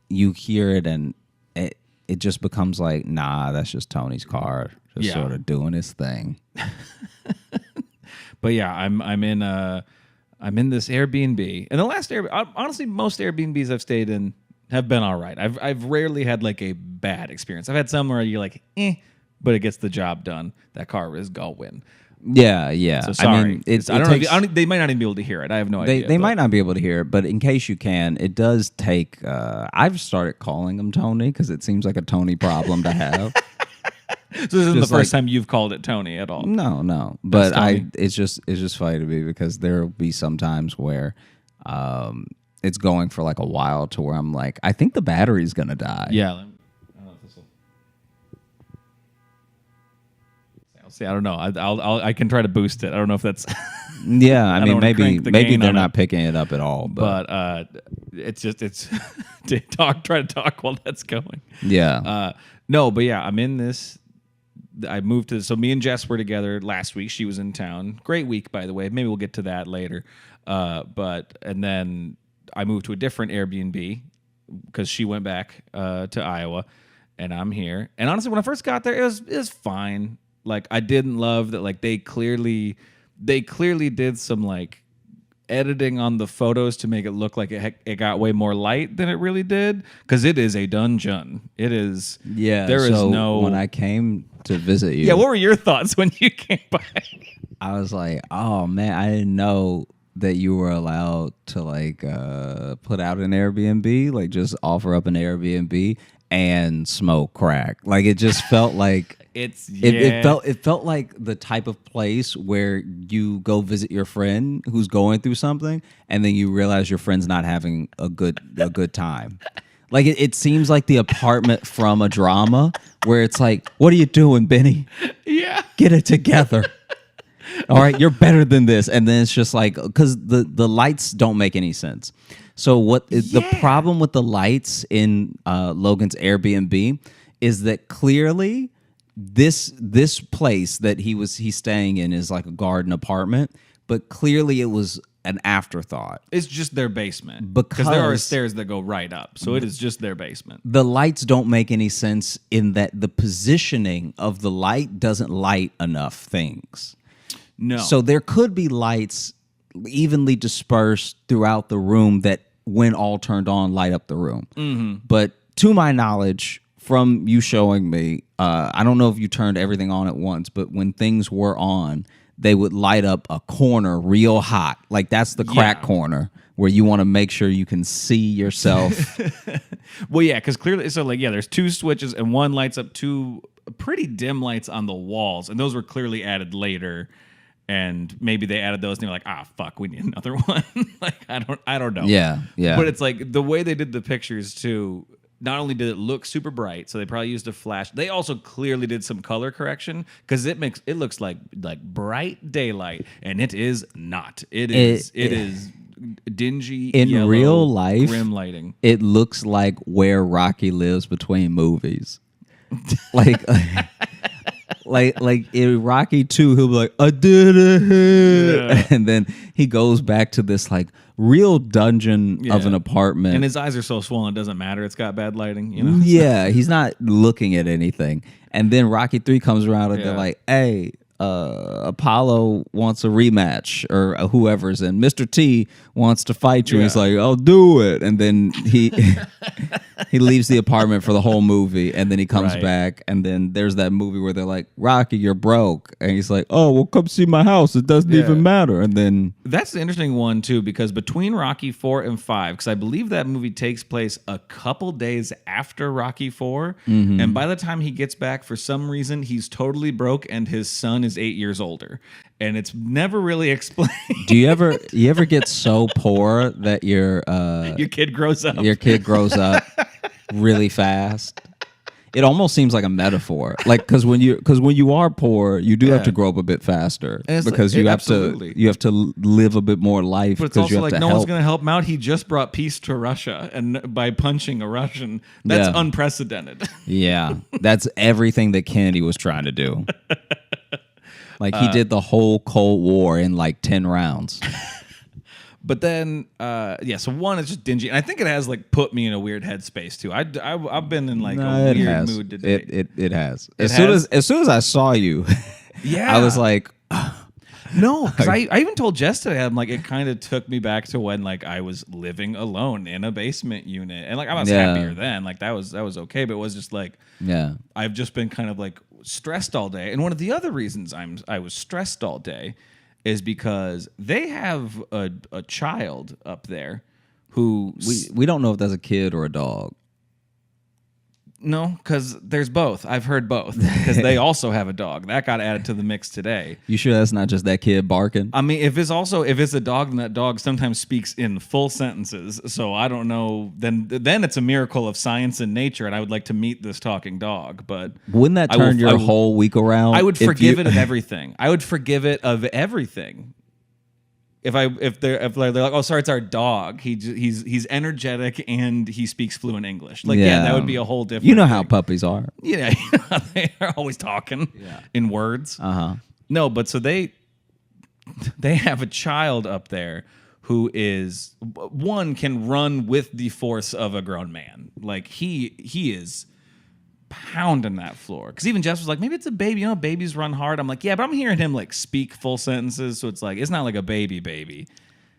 you hear it and it just becomes like, nah, that's just Tony's car just sort of doing his thing. But yeah, I'm in this Airbnb, and the last honestly, most Airbnbs I've stayed in have been all right. I've rarely had like a bad experience. I've had some where you're like, but it gets the job done. That car is going. Yeah. So sorry. I mean, they might not even be able to hear it. I have no idea. They might not be able to hear it, but in case you can, it does take. I've started calling him Tony because it seems like a Tony problem to have. So this isn't the first time you've called it Tony at all. No. But it's just funny to me because there'll be some times where it's going for like a while to where I'm like, I think the battery's gonna die. Yeah. I don't know if this will. See, I don't know. I can try to boost it. I don't know if that's. Yeah, I mean maybe they're not it. picking it up at all. But it's to try to talk while that's going. Yeah. No, but yeah, I'm in this. I moved so me and Jess were together last week. She was in town. Great week, by the way. Maybe we'll get to that later. And then I moved to a different Airbnb because she went back to Iowa, and I'm here. And honestly, when I first got there, it was fine. Like I didn't love that. Like they clearly did some like editing on the photos to make it look like it got way more light than it really did, because it is a dungeon. It is. Yeah. There is so no. when I came to visit you, Yeah, what were your thoughts when you came by? I was like, oh man, I didn't know that you were allowed to like put out an Airbnb, like just offer up an Airbnb and smoke crack. Like it just felt like it felt like the type of place where you go visit your friend who's going through something, and then you realize your friend's not having a good time. Like it seems like the apartment from a drama where it's like, what are you doing, Benny? Yeah. Get it together. All right, you're better than this. And then it's just like, because the lights don't make any sense. So the problem with the lights in Logan's Airbnb is that clearly this place that he's staying in is like a garden apartment, but clearly it was an afterthought. It's just their basement. Because there are stairs that go right up. So it is just their basement. The lights don't make any sense in that the positioning of the light doesn't light enough things. No. So there could be lights evenly dispersed throughout the room that, when all turned on, light up the room. Mm-hmm. But to my knowledge, from you showing me, I don't know if you turned everything on at once, but when things were on, they would light up a corner real hot. Like that's the crack corner where you want to make sure you can see yourself. Well, yeah, because clearly, so like, yeah, there's two switches and one lights up two pretty dim lights on the walls, and those were clearly added later. And maybe they added those and they're like, fuck, we need another one. Like, I don't know. Yeah. But it's like the way they did the pictures too, not only did it look super bright, so they probably used a flash. They also clearly did some color correction, because it looks like bright daylight, and it is not. It is dingy in yellow, real life, grim lighting. It looks like where Rocky lives between movies. Like in Rocky 2, he'll be like, I did it. And then he goes back to this like real dungeon of an apartment. And his eyes are so swollen, it doesn't matter. It's got bad lighting, you know? Yeah, he's not looking at anything. And then Rocky 3 comes around and they're like, hey, Apollo wants a rematch, or whoever's in. Mr. T wants to fight you. Yeah. He's like, I'll do it. And then he leaves the apartment for the whole movie, and then he comes back, and then there's that movie where they're like, Rocky, you're broke. And he's like, oh, well, come see my house. It doesn't even matter. And then... That's the interesting one, too, because between Rocky 4 and 5, because I believe that movie takes place a couple days after Rocky 4, and by the time he gets back, for some reason, he's totally broke, and his son is 8 years older. And it's never really explained. Do you ever get so poor that your kid grows up? Your kid grows up really fast. It almost seems like a metaphor, like because when you are poor, you do have to grow up a bit faster, because you have to live a bit more life. But it's also like no one's going to help him out. He just brought peace to Russia, and by punching a Russian, that's unprecedented. Yeah, that's everything that Kennedy was trying to do. Like he did the whole Cold War in like 10 rounds. But then, so one is just dingy, and I think it has like put me in a weird headspace too. I've been in like a weird mood today. It has. As soon as I saw you, I was like, no, because I even told Jess today, I'm like, it kind of took me back to when like I was living alone in a basement unit, and like I was happier then. Like that was okay, but it was just like, I've just been kind of like stressed all day, and one of the other reasons I was stressed all day is because they have a child up there who... We don't know if that's a kid or a dog. No, because there's both. I've heard both. Because they also have a dog. That got added to the mix today. You sure that's not just that kid barking? I mean, if it's a dog, then that dog sometimes speaks in full sentences. So I don't know. Then it's a miracle of science and nature, and I would like to meet this talking dog. But wouldn't that turn your whole week around? I would forgive it of everything. I would forgive it of everything. If they're like, oh, sorry, it's our dog. He's energetic and he speaks fluent English. Like, that would be a whole different. You know how puppies are. Yeah, they're always talking in words. No, but so they have a child up there who is can run with the force of a grown man. Like he is pounding that floor, because even Jess was like, maybe it's a baby, babies run hard. I'm like, yeah, but I'm hearing him like speak full sentences, so it's like it's not like a baby.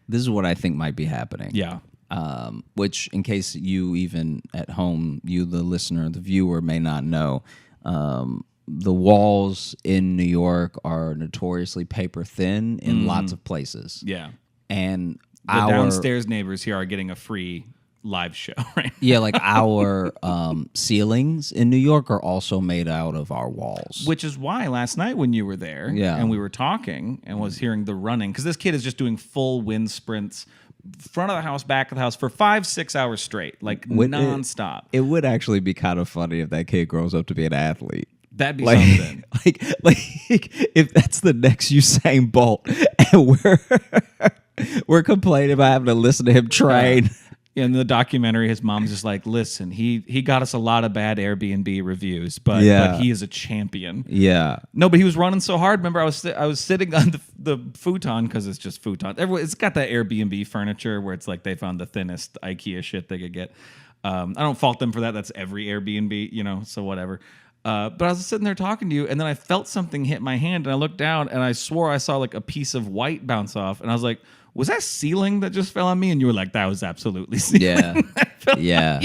This is what I think might be happening. Yeah. Which, in case you even at home, you, the listener, the viewer, may not know, the walls in New York are notoriously paper thin in lots of places. Yeah. And The downstairs neighbors here are getting a free live show, right? Yeah, like our ceilings in New York are also made out of our walls. Which is why last night when you were there and we were talking and was hearing the running, because this kid is just doing full wind sprints, front of the house, back of the house for 5-6 hours straight, like nonstop. It would actually be kind of funny if that kid grows up to be an athlete. That'd be something. Like if that's the next Usain Bolt, and we're complaining about having to listen to him train. In the documentary, his mom's just like, listen, he got us a lot of bad Airbnb reviews, but he is a champion. Yeah. No, but he was running so hard. Remember, I was sitting on the futon, because it's just futon. It's got that Airbnb furniture where it's like they found the thinnest IKEA shit they could get. I don't fault them for that. That's every Airbnb, so whatever. But I was sitting there talking to you, and then I felt something hit my hand, and I looked down, and I swore I saw like a piece of white bounce off, and I was like, was that ceiling that just fell on me? And you were like, that was absolutely ceiling. Yeah.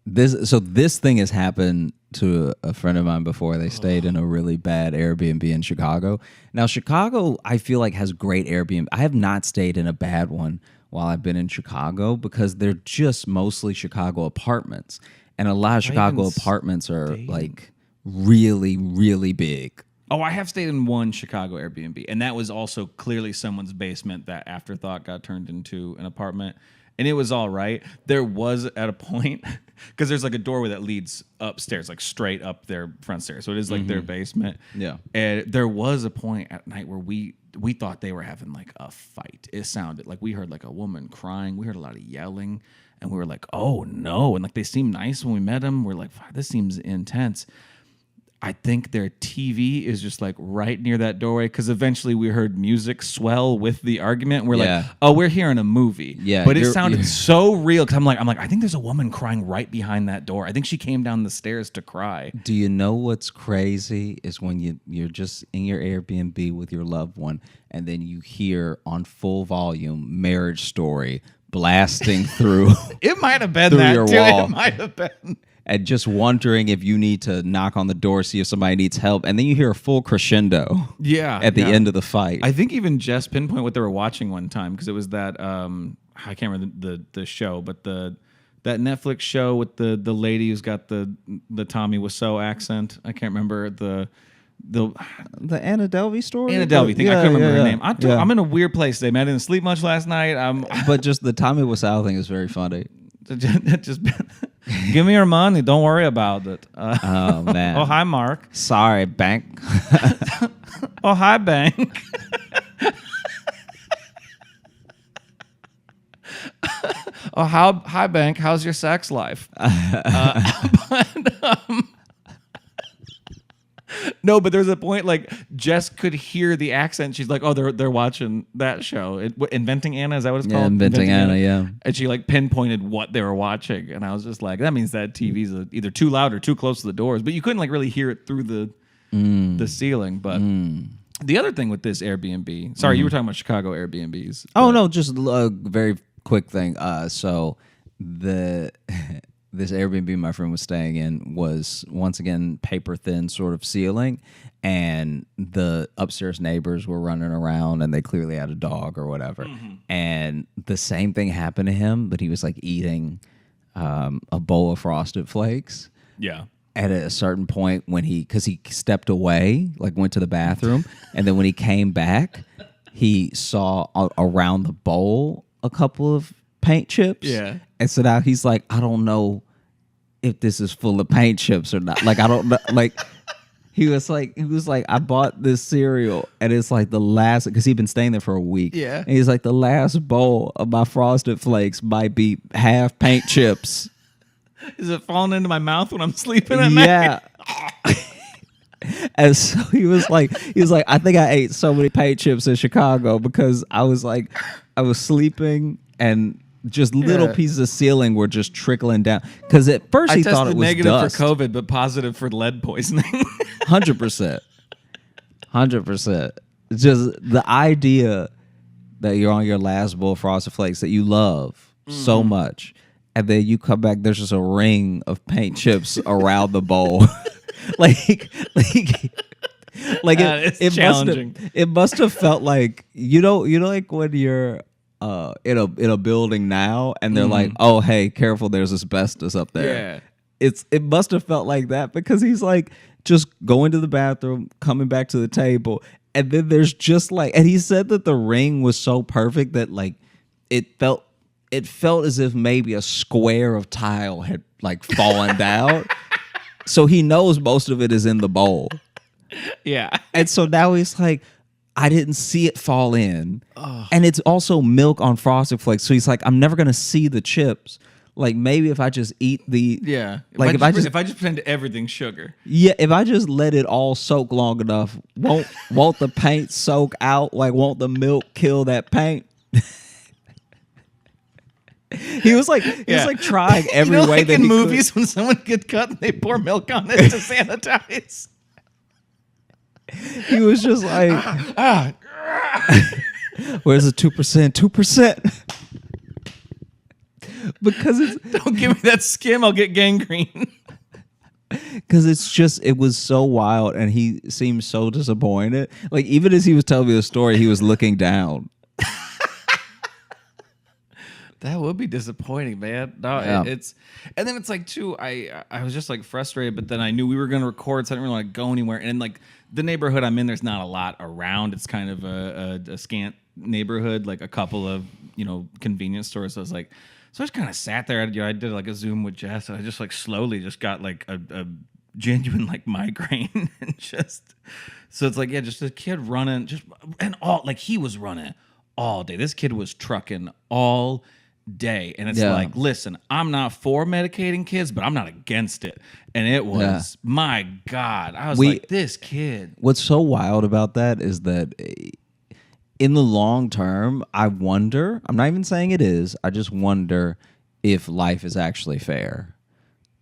This thing has happened to a friend of mine before. They stayed in a really bad Airbnb in Chicago. Now, Chicago, I feel like, has great Airbnb. I have not stayed in a bad one while I've been in Chicago because they're just mostly Chicago apartments. And a lot of Chicago apartments are like really, really big. Oh, I have stayed in one Chicago Airbnb, and that was also clearly someone's basement that afterthought got turned into an apartment, and it was all right. There was at a point, because there's like a doorway that leads upstairs, like straight up their front stairs, so it is like their basement. Yeah. And there was a point at night where we thought they were having like a fight. It sounded like we heard like a woman crying. We heard a lot of yelling, and we were like, oh no. And like they seemed nice when we met them. We're like, this seems intense. I think their TV is just like right near that doorway, because eventually we heard music swell with the argument. We're like, oh, we're hearing a movie. Yeah, but it sounded so real, because I'm like, I think there's a woman crying right behind that door. I think she came down the stairs to cry. Do you know what's crazy is when you're just in your Airbnb with your loved one, and then you hear on full volume Marriage Story blasting through. It might have been through that your too. wall. It might have been. And just wondering if you need to knock on the door, see if somebody needs help. And then you hear a full crescendo at the end of the fight. I think even Jess pinpointed what they were watching one time, because it was that, I can't remember the show, but that Netflix show with the lady who's got the Tommy Wiseau accent. I can't remember the Anna Delvey story? Anna Delvey thing. I couldn't remember her name. I'm in a weird place today, man. I didn't sleep much last night. But just the Tommy Wiseau thing is very funny. Just give me your money. Don't worry about it. Oh, man. Oh, hi, Mark. Sorry, bank. Oh, hi, bank. Oh, hi, bank. How's your sex life? No, but there's a point like Jess could hear the accent. She's like, "Oh, they're watching that show, Inventing Anna." Is that what it's called? Inventing Anna. Yeah. And she like pinpointed what they were watching, and I was just like, "That means that TV's either too loud or too close to the doors." But you couldn't like really hear it through the ceiling. But the other thing with this Airbnb, sorry, you were talking about Chicago Airbnbs. Oh no, just a very quick thing. So this Airbnb my friend was staying in was once again paper thin sort of ceiling, and the upstairs neighbors were running around, and they clearly had a dog or whatever. And the same thing happened to him, but he was like eating a bowl of Frosted Flakes. Yeah. At a certain point when because he stepped away, like went to the bathroom, and then when he came back, he saw around the bowl a couple of paint chips. Yeah. And so now he's like, I don't know if this is full of paint chips or not. Like, I don't know. Like, he was like, I bought this cereal, and it's like the last, because he'd been staying there for a week. Yeah. And he's like, the last bowl of my Frosted Flakes might be half paint chips. Is it falling into my mouth when I'm sleeping at night? Yeah. And so he was like, I think I ate so many paint chips in Chicago because I was sleeping, and just little pieces of ceiling were just trickling down. Because at first he thought it was negative dust. for COVID, but positive for lead poisoning. 100%. 100%. Just the idea that you're on your last bowl of Frosted Flakes that you love so much, and then you come back, there's just a ring of paint chips around the bowl. like it challenging. It must have felt like you know like when you're in a building now and they're like, oh hey, careful, there's asbestos up there. Yeah. It must have felt like that because he's like just going to the bathroom, coming back to the table, and then there's just like, and he said that the ring was so perfect that like it felt as if maybe a square of tile had like fallen down. So he knows most of it is in the bowl. Yeah. And so now he's like, I didn't see it fall in. And it's also milk on Frosted Flakes. So he's like, I'm never going to see the chips. Like maybe if I just eat the... Yeah. Like if I just pretend everything's sugar. Yeah, if I just let it all soak long enough, won't the paint soak out? Like won't the milk kill that paint? He was like trying every way like that in he movies could. when someone gets cut and they pour milk on it to sanitize. He was just like, where's the 2%? 2%. Because it's Don't give me that skim, I'll get gangrene. because it was so wild, and he seemed so disappointed. Like even as he was telling me the story, he was looking down. That would be disappointing, man. No, Yeah. it's and then it's like too. I was just like frustrated, but then I knew we were going to record, so I didn't really want to go anywhere. And like the neighborhood I'm in, there's not a lot around. It's kind of a scant neighborhood, like a couple of convenience stores. So I was like, so I just kind of sat there. I did like a Zoom with Jess, and I just like slowly just got like a genuine like migraine, and just so it's like just a kid running, and all like he was running all day. This kid was trucking all day, and it's like, listen, I'm not for medicating kids, but I'm not against it. And it was my God, I was like, this kid. What's so wild about that is that in the long term, I wonder, I'm not even saying it is, I just wonder if life is actually fair.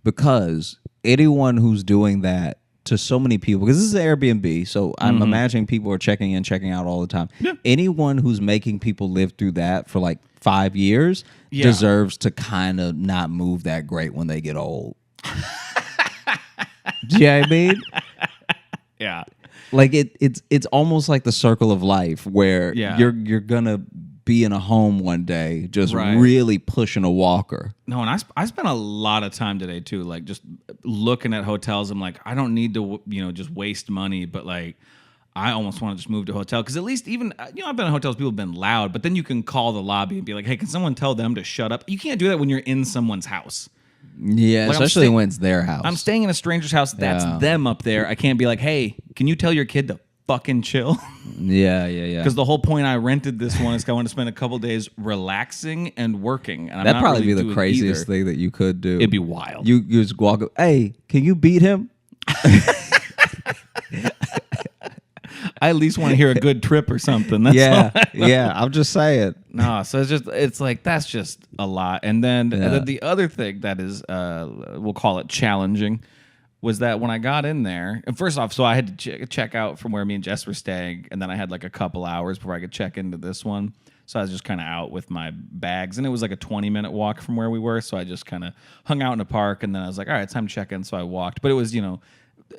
Because anyone who's doing that to so many people, because this is Airbnb, so I'm imagining people are checking in, checking out all the time. Yeah. Anyone who's making people live through that for like 5 years deserves to kind of not move that great when they get old. Do you know what I mean? Yeah. Like it's almost like the circle of life where you're gonna be in a home one day just really pushing a walker. No, and I spent a lot of time today too, like just looking at hotels. I'm like, I don't need to just waste money, but like I almost want to just move to a hotel because at least even I've been in hotels, people have been loud, but then you can call the lobby and be like, hey, can someone tell them to shut up? You can't do that when you're in someone's house. Yeah, like especially when it's their house. I'm staying in a stranger's house. That's them up there. I can't be like, hey, can you tell your kid to fucking chill? Yeah. Because the whole point I rented this one is I want to spend a couple days relaxing and working. And that'd probably be the craziest thing that you could do. It'd be wild. You just walk up, hey, can you beat him? I at least want to hear a good trip or something. That's I'm just saying. No, so it's like that's just a lot. And then the other thing that is, we'll call it challenging, was that when I got in there, and first off, so I had to check out from where me and Jess were staying, and then I had like a couple hours before I could check into this one. So I was just kind of out with my bags, and it was like a 20-minute walk from where we were. So I just kind of hung out in the park, and then I was like, all right, it's time to check in. So I walked, but it was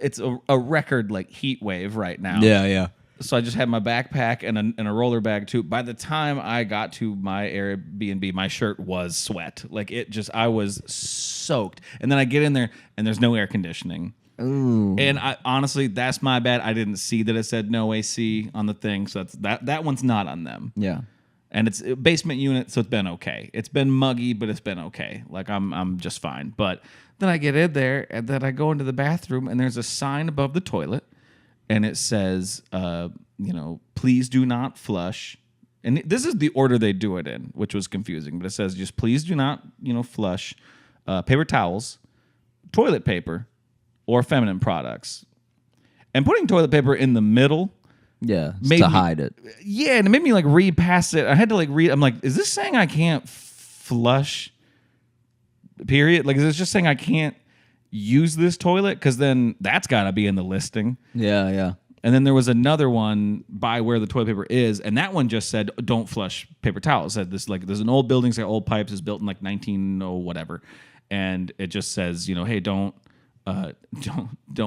it's a record like heat wave right now. Yeah. So I just had my backpack and a roller bag too. By the time I got to my Airbnb, my shirt was sweat. Like I was soaked. And then I get in there and there's no air conditioning. Ooh. And I honestly, that's my bad. I didn't see that it said no AC on the thing. So that one's not on them. Yeah. And it's a basement unit, so it's been okay. It's been muggy, but it's been okay. Like I'm just fine. But then I get in there and then I go into the bathroom and there's a sign above the toilet. And it says, please do not flush. And this is the order they do it in, which was confusing. But it says, just please do not, flush paper towels, toilet paper, or feminine products. And putting toilet paper in the middle. Yeah, to hide it. Yeah, and it made me like read past it. I had to like read. I'm like, is this saying I can't flush? Period. Like, is this just saying I can't use this toilet? Because then that's got to be in the listing. Yeah. And then there was another one by where the toilet paper is, and that one just said, "Don't flush paper towels." It said this like there's an old building, say old pipes, is built in like 1900 whatever, and it just says, hey, don't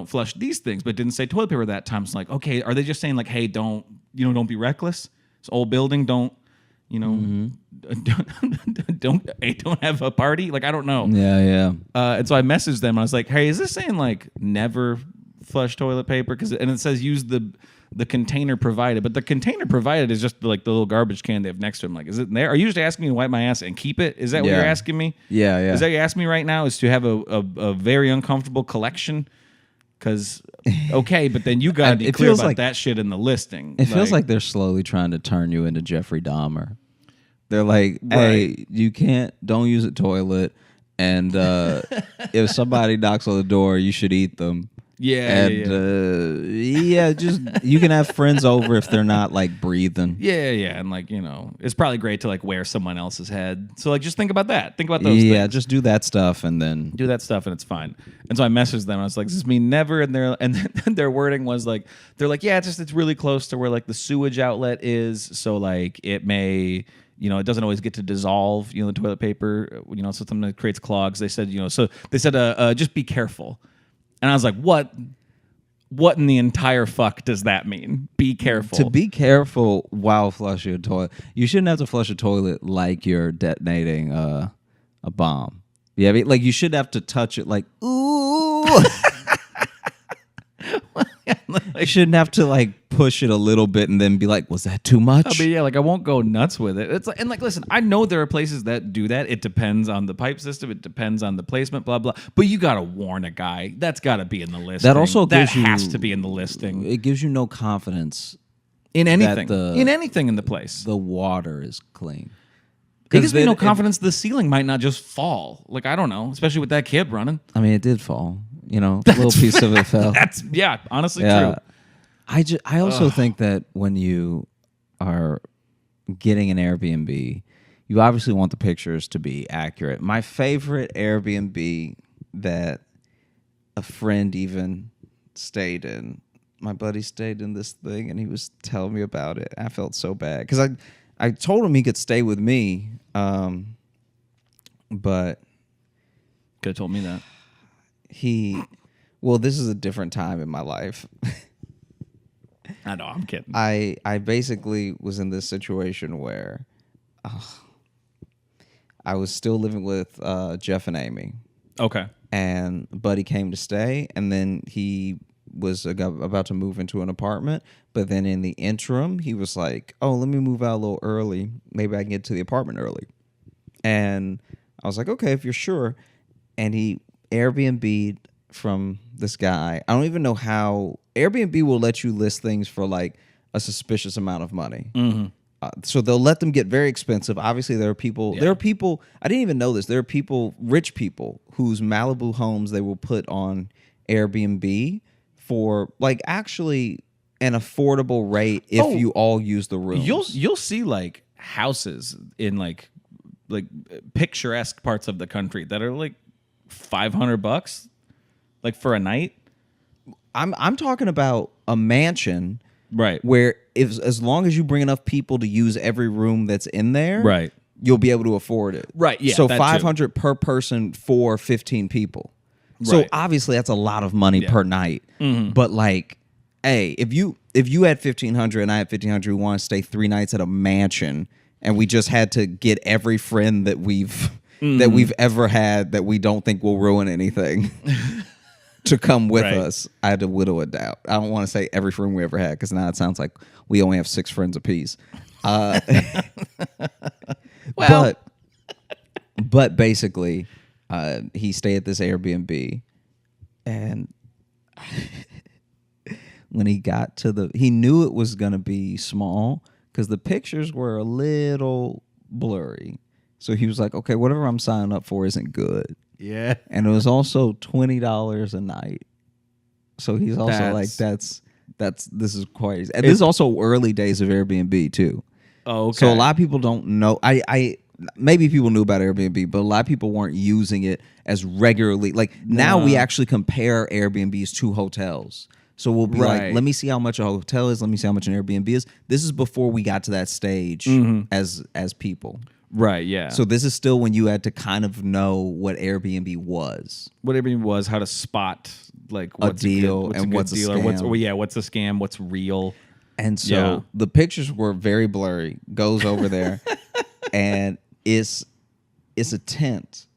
flush these things, but it didn't say toilet paper that time. It's like, okay, are they just saying like, hey, don't be reckless? It's old building, don't don't have a party. Like I don't know. Yeah. And so I messaged them. And I was like, hey, is this saying like never flush toilet paper? And it says use the container provided, but the container provided is just like the little garbage can they have next to them. Like, is it there? Are you just asking me to wipe my ass and keep it? Is that what you're asking me? Yeah. Is that what you're asking me right now? Is to have a very uncomfortable collection? Because okay, but then you got to be clear about like, that shit in the listing. It feels like they're slowly trying to turn you into Jeffrey Dahmer. They're like, hey, don't use a toilet, and if somebody knocks on the door, you should eat them. Yeah, just you can have friends over if they're not like breathing. Yeah, and like it's probably great to like wear someone else's head. So like just think about that. Think about those things. Yeah, just do that stuff and then do that stuff and it's fine. And so I messaged them. I was like, "Does this mean never?" And their wording was like, they're like, "Yeah, it's really close to where like the sewage outlet is. So like it may." It doesn't always get to dissolve, the toilet paper, so sometimes it creates clogs. They said, so they said, just be careful. And I was like, what in the entire fuck does that mean? Be careful. To be careful while flushing a toilet. You shouldn't have to flush a toilet like you're detonating a bomb. Yeah, like you should have to touch it like, ooh. You shouldn't have to like push it a little bit and then be like, was that too much? Yeah, like I won't go nuts with it. It's like, and like, listen, I know there are places that do that. It depends on the pipe system. It depends on the placement, blah, blah. But you got to warn a guy. That's got to be in the listing. That has to be in the listing. It gives you no confidence in anything. In anything in the place. The water is clean. It gives me no confidence the ceiling might not just fall. Like, I don't know, especially with that kid running. I mean, it did fall. A little piece of it fell. That's honestly true. I also think that when you are getting an Airbnb, you obviously want the pictures to be accurate. My favorite Airbnb that a friend even stayed in, my buddy stayed in this thing and he was telling me about it. I felt so bad because I told him he could stay with me, but could have told me that. This is a different time in my life. I know, I'm kidding. I basically was in this situation where I was still living with Jeff and Amy. Okay. And Buddy came to stay, and then he was about to move into an apartment. But then in the interim, he was like, oh, let me move out a little early. Maybe I can get to the apartment early. And I was like, okay, if you're sure. And he Airbnb'd from this guy. I don't even know how. Airbnb will let you list things for like a suspicious amount of money. Mm-hmm. So they'll let them get very expensive. Obviously, there are people. Yeah. There are people. I didn't even know this. There are people, rich people, whose Malibu homes they will put on Airbnb for like actually an affordable rate if you all use the rooms. You'll see like houses in like picturesque parts of the country that are like $500 like for a night. I'm talking about a mansion, right? Where as long as you bring enough people to use every room that's in there, right, you'll be able to afford it, right? Yeah. So $500 per person for 15 people. Right. So obviously that's a lot of money per night. Mm-hmm. But like, hey, if you had $1,500 and I had $1,500, we want to stay 3 nights at a mansion, and we just had to get every friend that we've ever had that we don't think will ruin anything. To come with us, I had to whittle it down. I don't want to say every friend we ever had because now it sounds like we only have 6 friends apiece. But basically, he stayed at this Airbnb, and when he got to he knew it was going to be small because the pictures were a little blurry. So he was like, okay, whatever I'm signing up for isn't good. Yeah. And it was also $20 a night. So he's also this is quite, and this is also early days of Airbnb too. Oh, okay. So a lot of people don't know. I maybe people knew about Airbnb, but a lot of people weren't using it as regularly. Like now we actually compare Airbnbs to hotels. So we'll be Right. like, let me see how much a hotel is. Let me see how much an Airbnb is. This is before we got to that stage as people. Right. Yeah. So this is still when you had to kind of know what Airbnb was. whatever it was, how to spot like A what's deal good, and what's what's a deal or scam. what's a scam, what's real. And so Yeah. the pictures were very blurry. Goes over there, and it's a tent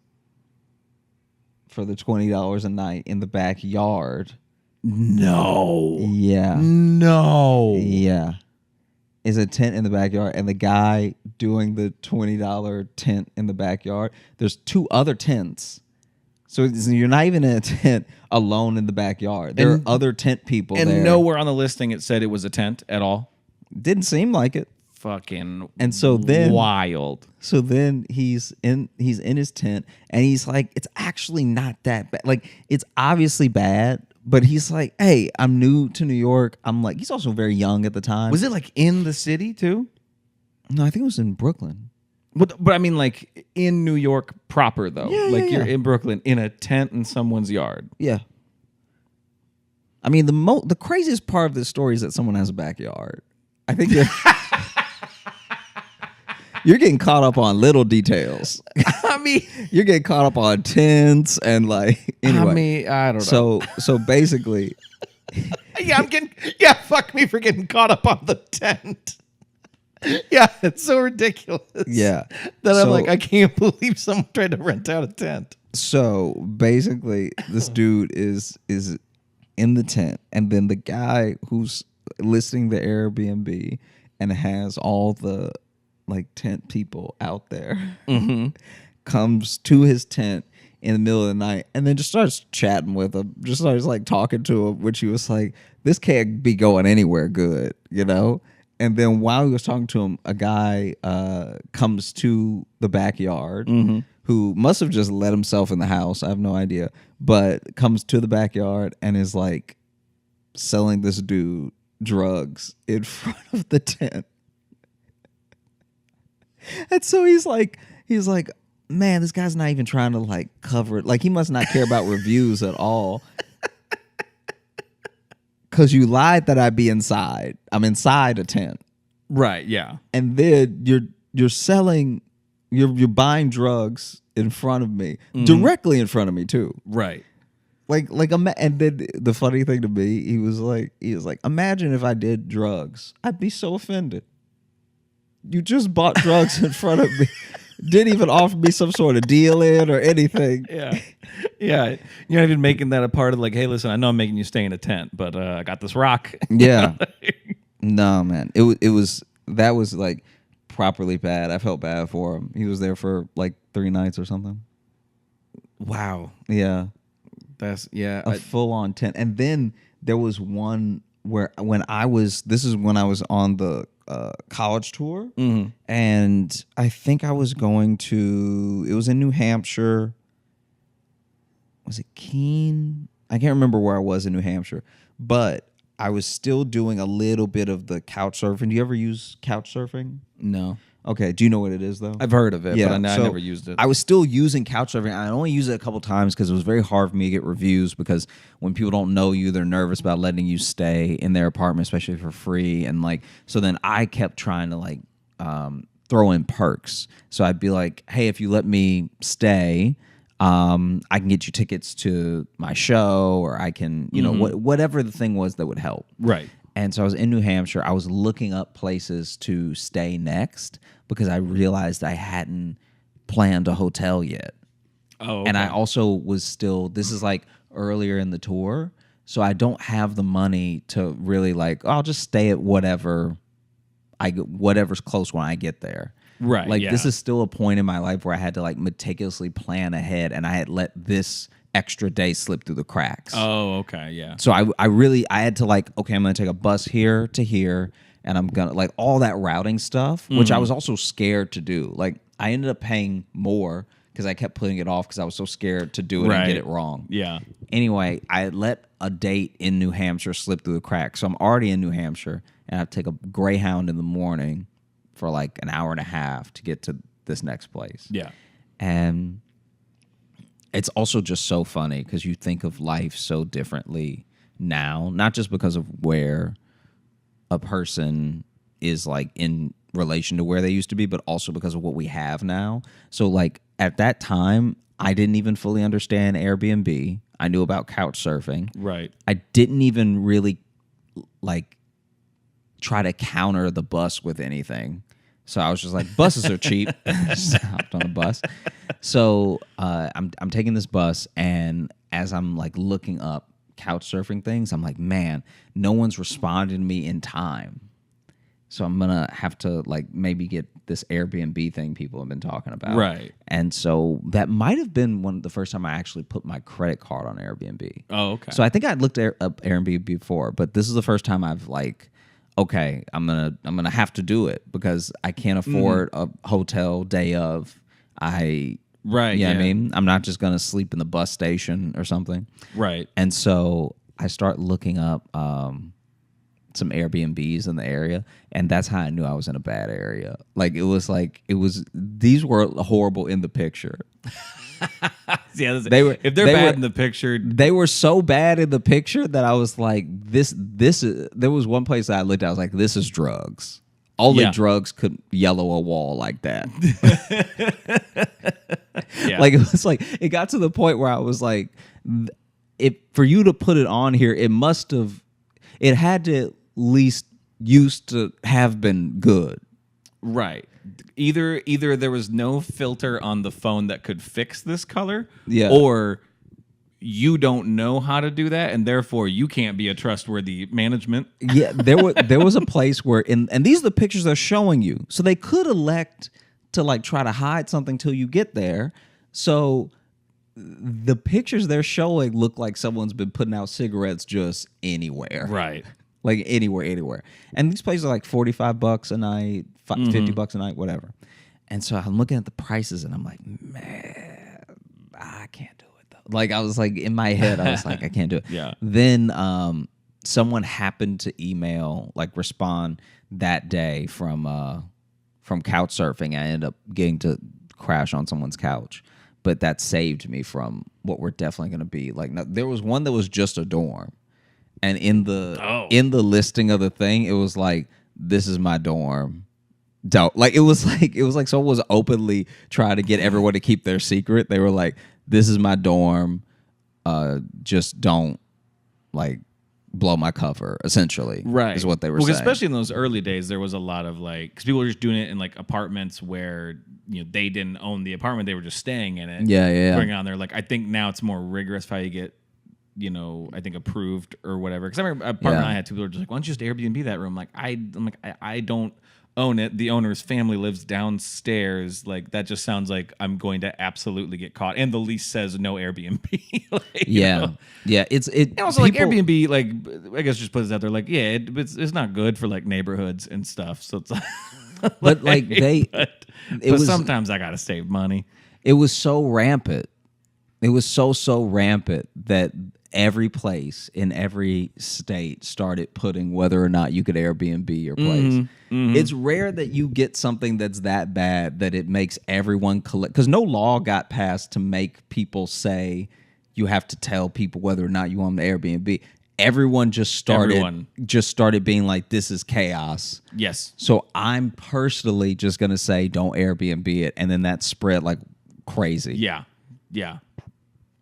for the $20 a night in the backyard. No. Yeah, No. yeah. Is a tent in the backyard, and the guy doing the $20 tent in the backyard. There's 2 other tents, so you're not even in a tent alone in the backyard. There are other tent people And there. nowhere on the listing it said it was a tent at all. Didn't seem like it. Fucking And so then wild. So then he's in his tent, and he's like, it's actually not that bad. Like, it's obviously bad, but he's like, hey, I'm new to New York. I'm like, he's also very young at the time. Was it like in the city too? No, I think it was in Brooklyn. But I mean, like in New York proper though. Yeah, like yeah, you're yeah. in Brooklyn in a tent in someone's yard. Yeah. I mean, the craziest part of this story is that someone has a backyard. I think you're getting caught up on little details. I mean, You're getting caught up on tents and like anyway. I don't know. So basically, Fuck me for getting caught up on the tent. Yeah, it's so ridiculous. yeah. That I'm So- like, I can't believe someone tried to rent out a tent. So basically, this dude is in the tent, and then the guy who's listing the Airbnb and has all the like tent people out there comes to his tent in the middle of the night, and then just starts chatting with him, just starts like talking to him, which he was like, this can't be going anywhere good, you know? And then while he was talking to him, a guy comes to the backyard who must have just let himself in the house. I have no idea. But comes to the backyard and is like selling this dude drugs in front of the tent. And so he's like, man, this guy's not even trying to like cover it. Like, he must not care about reviews at all. Because you lied that I'd be inside. I'm inside a tent. Right, yeah. And then you're selling, you're buying drugs in front of me, directly in front of me too. Right. And then the funny thing to me, he was like, imagine if I did drugs, I'd be so offended. You just bought drugs in front of me, didn't even offer me some sort of deal in or anything. Yeah. Yeah. You're not even making that a part of like, hey, listen, I know I'm making you stay in a tent, but I got this rock. Yeah. No, man. That was like properly bad. I felt bad for him. He was there for like 3 nights or something. Wow. Yeah. That's A full on tent. And then there was one where this is when I was on the college tour, and I think I was going to, it was in New Hampshire. Was it Keene? I can't remember where I was in New Hampshire, but I was still doing a little bit of the couch surfing. Do you ever use couch surfing? No. Okay. Do you know what it is though? I've heard of it, Yeah, but I so never used it. I was still using couchsurfing. I only used it a couple times because it was very hard for me to get reviews, because when people don't know you, they're nervous about letting you stay in their apartment, especially for free. And like, so then I kept trying to like throw in perks. So I'd be like, hey, if you let me stay, I can get you tickets to my show, or I can, you know, whatever the thing was that would help. Right. And so I was in New Hampshire. I was looking up places to stay next because I realized I hadn't planned a hotel yet. Oh, okay. And I also was still, this is like earlier in the tour, so I don't have the money to really like, I'll just stay at whatever's close when I get there. Right, Like yeah. this is still a point in my life where I had to like meticulously plan ahead, and I had let this extra day slip through the cracks. Oh, okay, yeah. So I had to like, okay, I'm going to take a bus here to here, and I'm going to like all that routing stuff, which I was also scared to do. Like I ended up paying more because I kept putting it off because I was so scared to do it and get it wrong. Yeah. Anyway, I had let a date in New Hampshire slip through the cracks. So I'm already in New Hampshire, and I have to take a Greyhound in the morning for like an hour and a half to get to this next place. Yeah. And it's also just so funny because you think of life so differently now, not just because of where a person is like in relation to where they used to be, but also because of what we have now. So like at that time, I didn't even fully understand Airbnb. I knew about couch surfing. Right. I didn't even really like try to counter the bus with anything. So I was just like, buses are cheap. Just hopped on the bus. So I'm taking this bus, and as I'm like looking up couch surfing things, I'm like, man, no one's responded to me in time. So I'm gonna have to like maybe get this Airbnb thing people have been talking about. Right. And so that might have been the first time I actually put my credit card on Airbnb. Oh, okay. So I think I'd looked up Airbnb before, but this is the first time I've like, okay, I'm gonna have to do it because I can't afford a hotel day of. Right. Yeah. I mean, I'm not just gonna sleep in the bus station or something. Right. And so I start looking up some Airbnbs in the area, and that's how I knew I was in a bad area. These were horrible in the picture. Yeah, If they're bad in the picture, they were so bad in the picture that I was like, this is. There was one place that I looked at, I was like, this is drugs. Only drugs could yellow a wall like that. Yeah. Like it was like it got to the point where I was like, for you to put it on here, it had to at least used to have been good. Right. Either there was no filter on the phone that could fix this color, or you don't know how to do that, and therefore you can't be a trustworthy management. Yeah, there was a place where and these are the pictures they're showing you. So they could elect to like try to hide something till you get there. So the pictures they're showing look like someone's been putting out cigarettes just anywhere. Right. Like anywhere. And these places are like $45 a night, $50 a night, whatever. And so I'm looking at the prices and I'm like, man, I can't do it though. Like I was like in my head, I was like, I can't do it. Yeah. Then someone happened to respond that day from couch surfing. I ended up getting to crash on someone's couch. But that saved me from what we're definitely going to be. Like there was one that was just a dorm. And in the listing of the thing, it was like, this is my dorm. Like it was like someone was openly trying to get everyone to keep their secret. They were like, this is my dorm. Just don't like blow my cover, essentially. Right. Is what they were saying. Especially in those early days, there was a lot of like, because people were just doing it in like apartments where, they didn't own the apartment. They were just staying in it. Yeah. Going on there. Like, I think now it's more rigorous how you get, I think approved or whatever. Because I remember apartment I had, people were just like, why don't you just Airbnb that room? I don't own it. The owner's family lives downstairs. Like that just sounds like I'm going to absolutely get caught. And the lease says no Airbnb. Yeah. And also like Airbnb, like I guess just puts it out there. Like it's not good for like neighborhoods and stuff. So it's like, but like but sometimes I gotta save money. It was so rampant. It was so rampant that every place in every state started putting whether or not you could Airbnb your place. Mm-hmm. It's rare that you get something that's that bad that it makes everyone collect, because no law got passed to make people say you have to tell people whether or not you want them to Airbnb. Everyone just started being like, this is chaos. Yes. So I'm personally just gonna say don't Airbnb it, and then that spread like crazy. Yeah.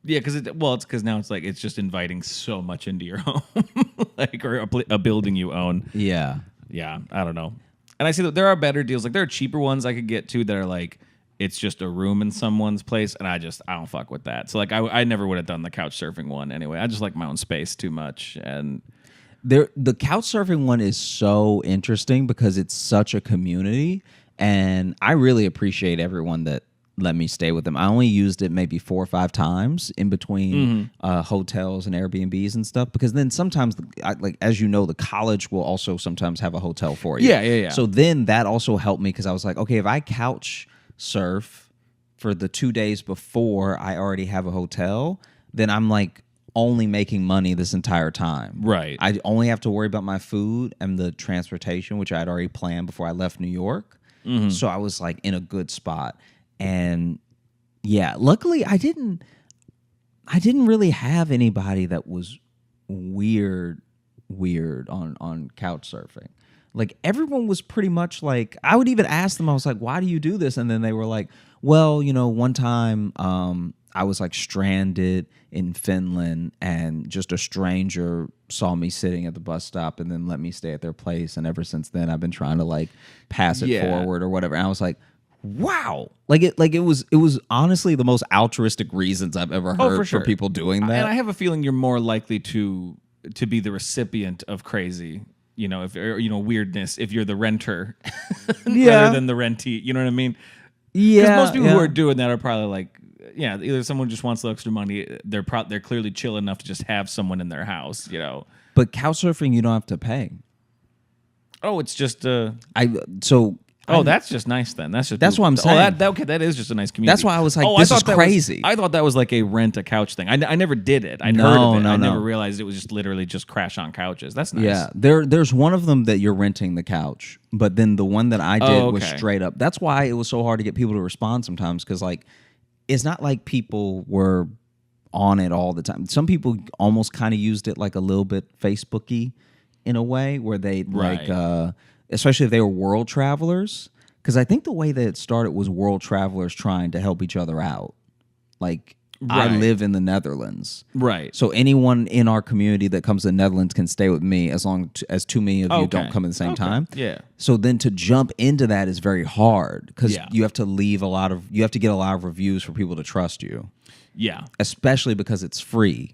Because it's now it's like it's just inviting so much into your home, like or a building you own. Yeah. I don't know. And I see that there are better deals. Like there are cheaper ones I could get to that are like it's just a room in someone's place, and I don't fuck with that. So like I never would have done the couch surfing one anyway. I just like my own space too much. And the couch surfing one is so interesting because it's such a community, and I really appreciate everyone that let me stay with them. I only used it maybe 4 or 5 times in between hotels and Airbnbs and stuff, because then sometimes, as you know, the college will also sometimes have a hotel for you. Yeah. So then that also helped me because I was like, okay, if I couch surf for the 2 days before I already have a hotel, then I'm like only making money this entire time. Right. I only have to worry about my food and the transportation, which I had already planned before I left New York. Mm-hmm. So I was like in a good spot. And yeah, luckily I didn't really have anybody that was weird on couch surfing. Like everyone was pretty much like, I would even ask them, I was like, why do you do this? And then they were like, well, one time I was like stranded in Finland and just a stranger saw me sitting at the bus stop and then let me stay at their place. And ever since then I've been trying to like pass it forward or whatever. And I was like, wow. It was honestly the most altruistic reasons I've ever heard for people doing that. And I have a feeling you're more likely to be the recipient of crazy, if weirdness, if you're the renter, rather than the rentee. You know what I mean? Yeah. Because most people who are doing that are probably like, either someone just wants the extra money. They're clearly chill enough to just have someone in their house. But couch surfing, you don't have to pay. Oh, it's just that's just nice then. That's what I'm saying. That is just a nice community. That's why I was like, this is crazy. I thought that was like a rent a couch thing. I never did it. I'd heard of it. I never realized it was just literally just crash on couches. That's nice. Yeah, there's one of them that you're renting the couch, but then the one that I did was straight up. That's why it was so hard to get people to respond sometimes, because like it's not like people were on it all the time. Some people almost kind of used it like a little bit Facebooky in a way, where they like. Especially if they were world travelers, because I think the way that it started was world travelers trying to help each other out. Like, I live in the Netherlands. Right. So anyone in our community that comes to the Netherlands can stay with me as long as too many of you don't come at the same time. Yeah. So then to jump into that is very hard, because you have to get a lot of reviews for people to trust you. Yeah. Especially because it's free.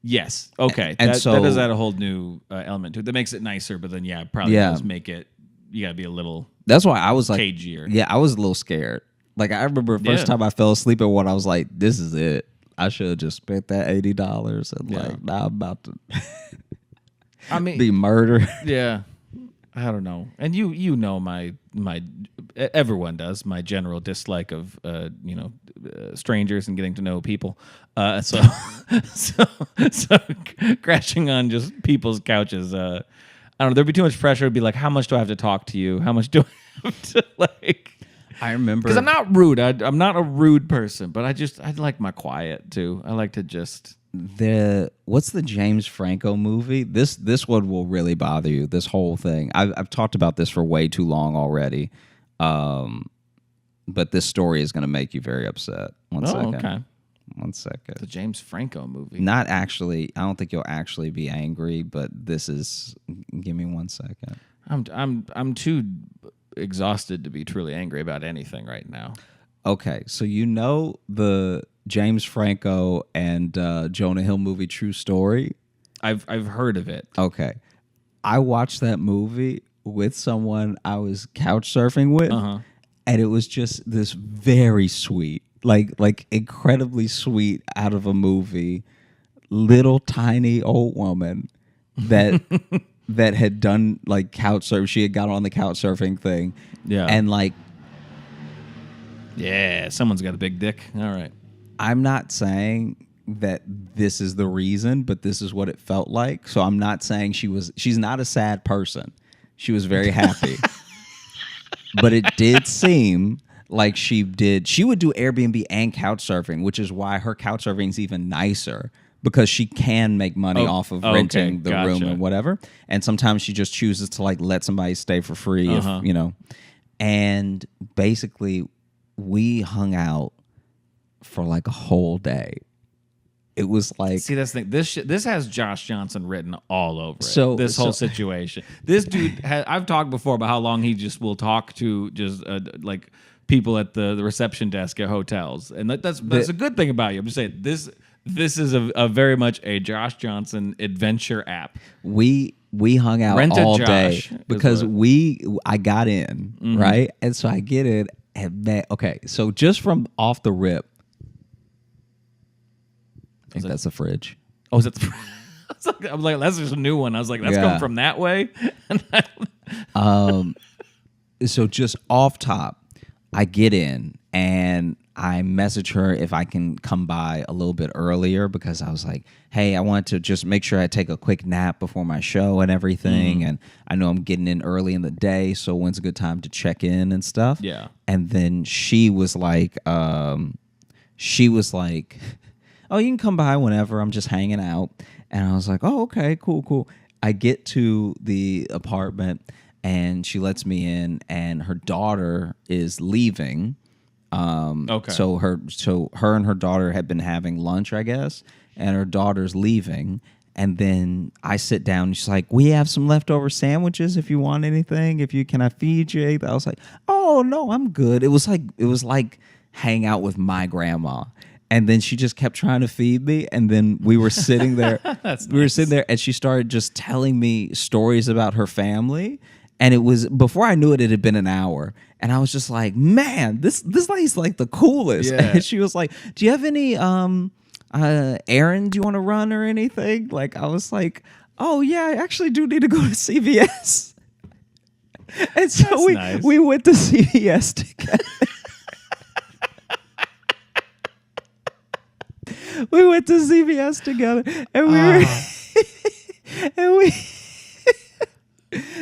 Yes. Okay. And that so that does add a whole new element to it. That makes it nicer, but then probably does make it. You gotta be a little. That's why I was like, cagier. Yeah, I was a little scared. Like I remember the first time I fell asleep at one, I was like, "This is it. I should have just spent that $80." And like, now I'm about to. be murdered. Yeah. I don't know. And you know my everyone does my general dislike of strangers and getting to know people. So crashing on just people's couches. I don't know. There'd be too much pressure. It'd be like, how much do I have to talk to you? How much do I have to like? I remember because I'm not rude. I'm not a rude person, but I like my quiet too. I like to just. What's the James Franco movie? This one will really bother you. This whole thing. I've talked about this for way too long already. But this story is going to make you very upset. One second. Okay. 1 second. The James Franco movie. Not actually. I don't think you'll actually be angry, but this is. Give me 1 second. I'm too exhausted to be truly angry about anything right now. Okay, so the James Franco and Jonah Hill movie True Story? I've heard of it. Okay. I watched that movie with someone I was couch surfing with, and it was just this very sweet, like incredibly sweet out of a movie, little tiny old woman that that had done like couch surf. She had got on the couch surfing thing. Yeah. And like, yeah, someone's got a big dick. All right. I'm not saying that this is the reason, but this is what it felt like. So I'm not saying she's not a sad person. She was very happy. But it did seem like she would do Airbnb and couch surfing, which is why her couch surfing is even nicer, because she can make money off of renting the room and whatever. And sometimes she just chooses to like let somebody stay for free, if, and basically we hung out for like a whole day. It was like, see, that's the thing. This has Josh Johnson written all over it. This whole situation. This dude I've talked before about how long he just will talk to just like people at the reception desk at hotels, and that's a good thing about you. I'm just saying this is a very much a Josh Johnson adventure app. We hung out all day because I got in, right? And so I get in and so just from off the rip, I think that's a fridge. Oh, is that the fridge? I'm like, that's just a new one. I was like, that's coming from that way. So just off top, I get in and I message her if I can come by a little bit earlier, because I was like, hey, I want to just make sure I take a quick nap before my show and everything. And I know I'm getting in early in the day, so when's a good time to check in and stuff? Yeah. And then she was like, oh, you can come by whenever. I'm just hanging out. And I was like, oh, okay, cool. I get to the apartment and she lets me in, and her daughter is leaving. Okay. So her and her daughter had been having lunch, I guess, and her daughter's leaving. And then I sit down and she's like, we have some leftover sandwiches if you want anything. Can I feed you? I was like, oh no, I'm good. It was like hang out with my grandma. And then she just kept trying to feed me. And then we were sitting there. Were sitting there, and she started just telling me stories about her family. And it was, before I knew it, it had been an hour. And I was just like, man, this lady's like the coolest. Yeah. And she was like, do you have any errands you want to run or anything? Like, I was like, oh yeah, I actually do need to go to CVS. And so we went to CVS together. We went to CVS together, and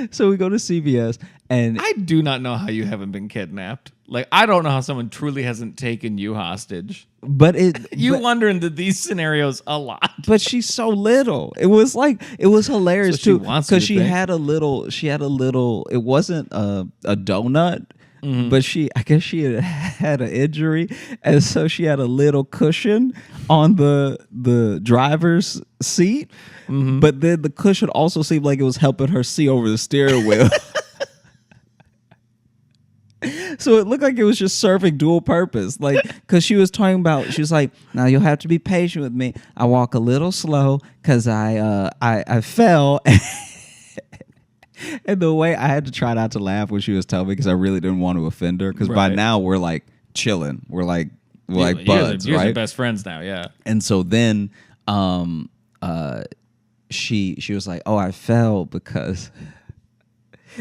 so we go to CVS, and I do not know how you haven't been kidnapped. Like, I don't know how someone truly hasn't taken you hostage. But wander into these scenarios a lot. But she's so little. It was hilarious too, because she had a little. It wasn't a donut. Mm-hmm. But I guess she had an injury, and so she had a little cushion on the driver's seat. Mm-hmm. But then the cushion also seemed like it was helping her see over the steering wheel. So it looked like it was just serving dual purpose. Like, because she was like, now you'll have to be patient with me. I walk a little slow because I fell. And the way I had to try not to laugh when she was telling me, because I really didn't want to offend her, because by now we're like chilling. We're like buds, you're right? best friends now, yeah. And so then she was like, oh, I fell because...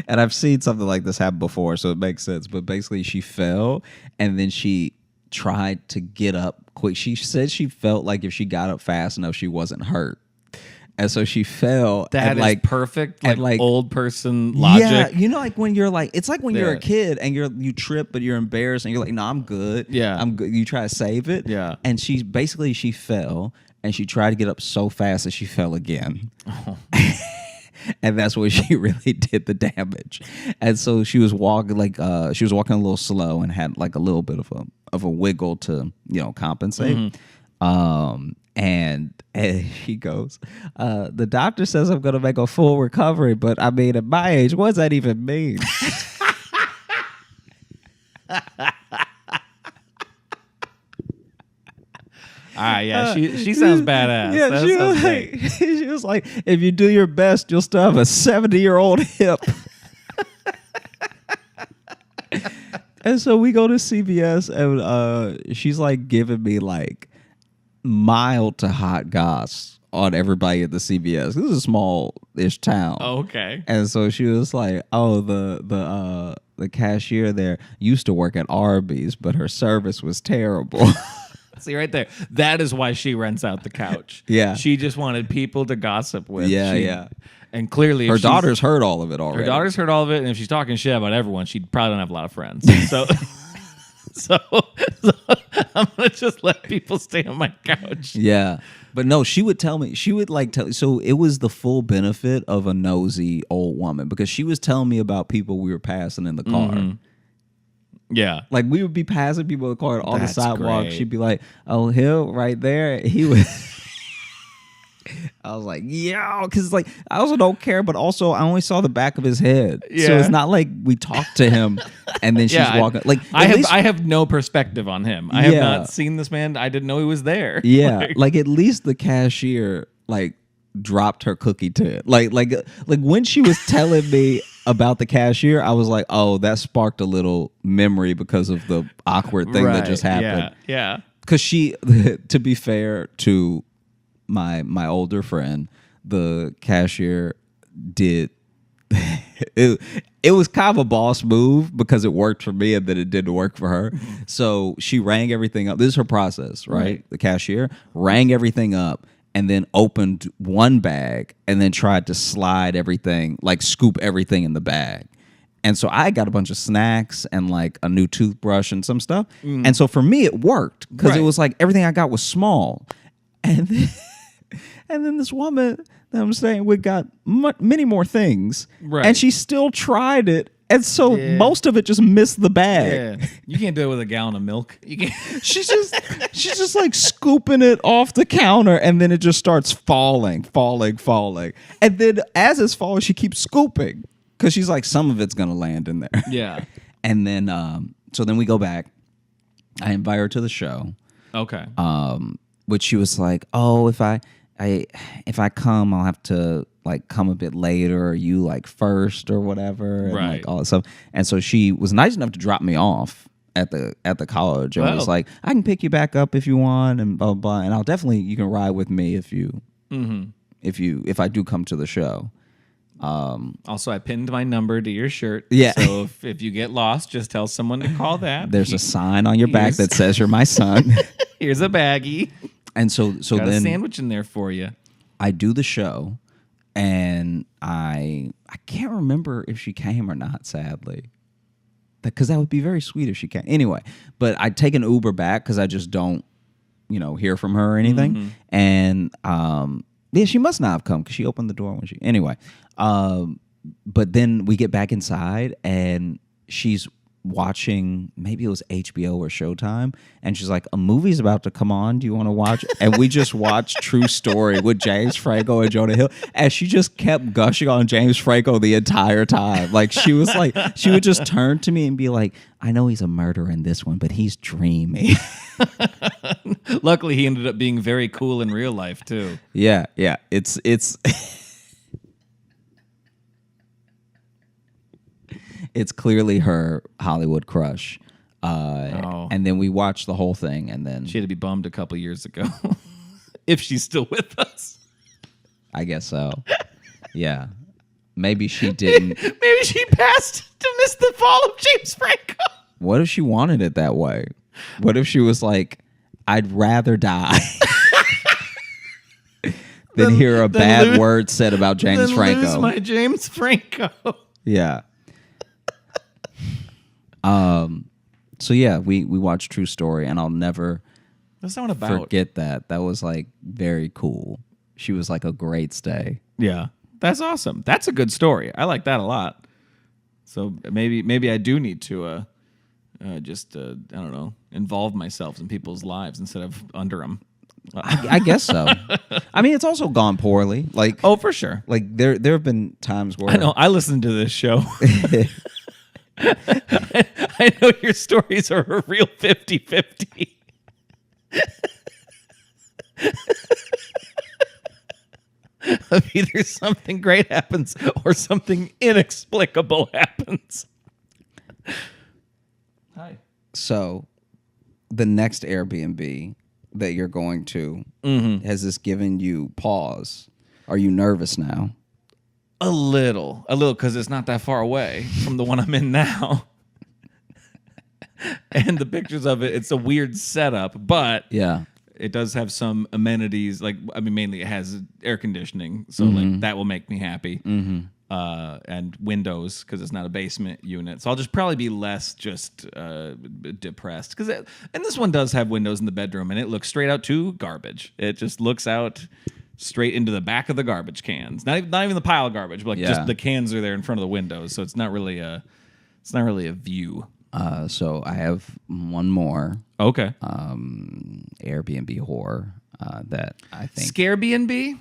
And I've seen something like this happen before, so it makes sense. But basically, she fell, and then she tried to get up quick. She said she felt like if she got up fast enough, she wasn't hurt. And so she fell. That is like perfect, like old person logic. Yeah, you know, like when you're like, it's like when you're a kid and you trip, but you're embarrassed, and you're like, no, I'm good. Yeah, I'm good. You try to save it. Yeah. And she fell, and she tried to get up so fast that she fell again. Oh. And that's where she really did the damage. And so she was walking a little slow and had like a little bit of a wiggle to, compensate. Mm-hmm. And she goes, the doctor says I'm going to make a full recovery, but I mean, at my age, what does that even mean? Yeah, she sounds badass. Yeah, she was like, if you do your best, you'll still have a 70-year-old hip. And so we go to CVS, and she's like giving me like mild to hot goss on everybody at the CVS. This is a small-ish town. Oh, okay. And so she was like, oh, the cashier there used to work at Arby's, but her service was terrible. See, right there. That is why she rents out the couch. Yeah. She just wanted people to gossip with. Yeah. And clearly, her daughter's heard all of it already. Her daughter's heard all of it, and if she's talking shit about everyone, she probably don't have a lot of friends. So I'm gonna just let people stay on my couch. Yeah. But no, she would tell me, so it was the full benefit of a nosy old woman, because she was telling me about people we were passing in the car. Mm-hmm. Yeah. Like, we would be passing people in the car on the sidewalk. Great. She'd be like, oh, him right there. He was... I was like, yeah, because like, I also don't care, but also I only saw the back of his head. Yeah. So it's not like we talked to him and then she's walking. Like, I have no perspective on him. I have not seen this man. I didn't know he was there. Yeah. Like at least the cashier like dropped her cookie to it. Like when she was telling me about the cashier, I was like, oh, that sparked a little memory because of the awkward thing that just happened. Yeah. Because she, to be fair to my older friend, the cashier did it was kind of a boss move because it worked for me and then it didn't work for her. So she rang everything up. This is her process, right? The cashier rang everything up and then opened one bag and then tried to slide everything, like scoop everything in the bag. And so I got a bunch of snacks and like a new toothbrush and some stuff. And so for me, it worked because it was like everything I got was small. And then, and then this woman that I'm staying with got many more things. Right. And she still tried it. And so most of it just missed the bag. Yeah. You can't do it with a gallon of milk. You can't. She's just like scooping it off the counter, and then it just starts falling. And then as it's falling, she keeps scooping because she's like, some of it's gonna land in there. Yeah. And then so then we go back. I invite her to the show. Okay. Which she was like, oh, if I come, I'll have to like come a bit later, or you like first or whatever, and Right. like all that stuff. And so she was nice enough to drop me off at the college, and was like, I can pick you back up if you want, and blah blah. And I'll definitely, you can ride with me if you if I do come to the show. Also, I pinned my number to your shirt. Yeah. So if you get lost, just tell someone to call that. There's a sign on your back Here's- that says you're my son. Here's a baggie. And so Got a then sandwich in there for you. I do the show, and I can't remember if she came or not, sadly, because that would be very sweet if she came. Anyway, but I take an Uber back because I just don't, hear from her or anything. And yeah, she must not have come because she opened the door when she. Anyway, but then we get back inside, and she's watching, maybe it was HBO or Showtime, and she's like, a movie's about to come on, do you want to watch? And we just watched True Story with James Franco and Jonah Hill, and she just kept gushing on James Franco the entire time. Like, she was like, she would just turn to me and be like, I know he's a murderer in this one, but he's dreamy. Luckily, he ended up being very cool in real life too. Yeah, it's it's clearly her Hollywood crush. And then we watched the whole thing, and then She had to be bummed a couple years ago. If she's still with us. I guess so. Yeah. Maybe she didn't. Maybe she passed to miss the fall of James Franco. What if she wanted it that way? What if she was like, I'd rather die than hear a bad word said about James Franco. Lose my James Franco. Yeah. So yeah, we watched True Story, and I'll never What's that one about? forget that. That was like very cool. She was like a great stay. Yeah, that's awesome. That's a good story. I like that a lot. So maybe I do need to I don't know, involve myself in people's lives instead of under them. I guess so. I mean, it's also gone poorly. Like, Oh, for sure. like there have been times where I know. I listened to this show. I know your stories are a real 50-50. Of either something great happens or something inexplicable happens. Hi. So, the next Airbnb that you're going to, has this given you pause? Are you nervous now? A little, because it's not that far away from the one I'm in now. And the pictures of it, it's a weird setup, but Yeah. it does have some amenities. Like, I mean, mainly it has air conditioning, so like that will make me happy. And windows, because it's not a basement unit. So I'll just probably be less just depressed. And this one does have windows in the bedroom, and it looks straight out to garbage. It just looks out straight into the back of the garbage cans. Not even the pile of garbage, but like just the cans are there in front of the windows. So it's not really a view. So I have one more Okay. Airbnb horror that I think Scarebnb?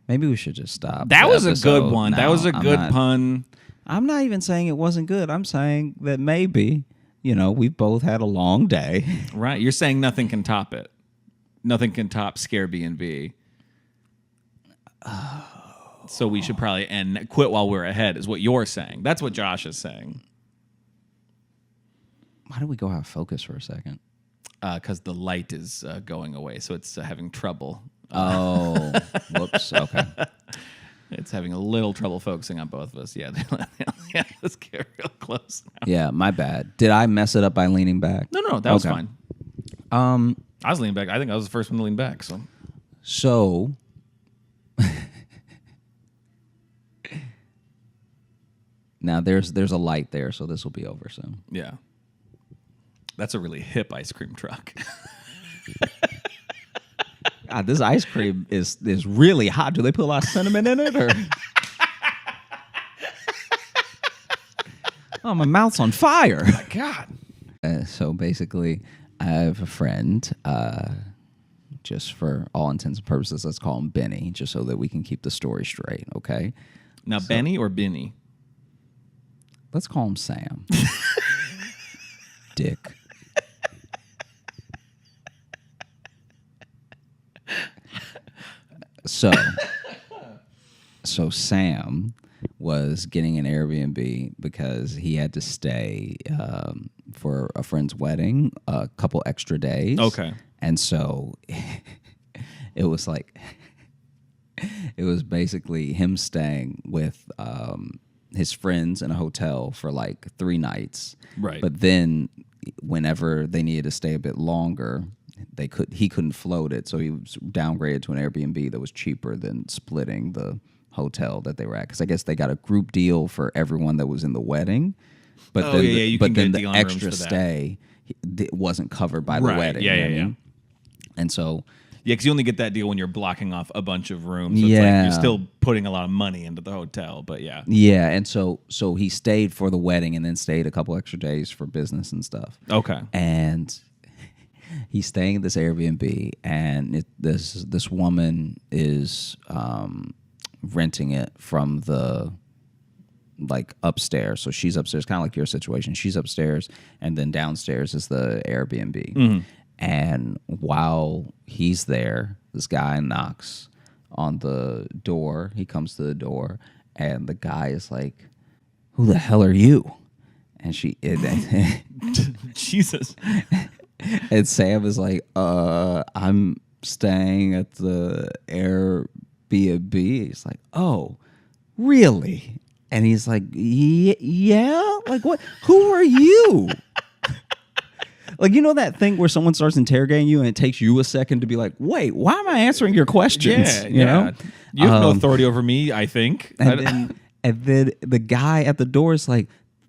maybe we should just stop. That the was a episode good one. That now. was a good pun. I'm not even saying it wasn't good. I'm saying that maybe, we've both had a long day. Right. You're saying nothing can top it. Nothing can top Scarebnb. So we should probably quit while we're ahead is what you're saying. That's what Josh is saying. Why don't we go out of focus for a second? Because the light is going away, so it's having trouble. Oh, whoops. Okay. It's having a little trouble focusing on both of us. Yeah, yeah. Let's get real close now. Yeah, my bad. Did I mess it up by leaning back? No, that was Okay. fine. I was leaning back. I think I was the first one to lean back. So now there's a light there, so this will be over soon. Yeah, that's a really hip ice cream truck. God, this ice cream is really hot. Do they put a lot of cinnamon in it, or? Oh, my mouth's on fire. My God. So basically, I have a friend. Just for all intents and purposes, let's call him Benny, just so that we can keep the story straight. Okay. Now, Benny or Benny? Let's call him Sam. Dick. So Sam was getting an Airbnb because he had to stay for a friend's wedding a couple extra days. Okay. And so it was basically him staying with his friends in a hotel for like 3 nights. Right. But then whenever they needed to stay a bit longer, he couldn't float it, so he was downgraded to an Airbnb that was cheaper than splitting the hotel that they were at. Because I guess they got a group deal for everyone that was in the wedding, but then the extra stay wasn't covered by the wedding. Yeah, you know yeah, what I yeah. mean? And so. Yeah, because you only get that deal when you're blocking off a bunch of rooms. So Yeah. it's like you're still putting a lot of money into the hotel, but yeah. Yeah, and so he stayed for the wedding and then stayed a couple extra days for business and stuff. Okay. And he's staying at this Airbnb, and this woman is renting it from the upstairs. So she's upstairs, kind of like your situation. She's upstairs, and then downstairs is the Airbnb. Mm-hmm. And while he's there, this guy knocks on the door. He comes to the door, and the guy is like, "Who the hell are you?" And Jesus. And Sam is like, I'm staying at the Airbnb. He's like, oh, really? And he's like, yeah? Like, what? Who are you? Like, you know that thing where someone starts interrogating you and it takes you a second to be like, wait, why am I answering your questions? Yeah, you know? You have no authority over me, I think. And then the guy at the door is like,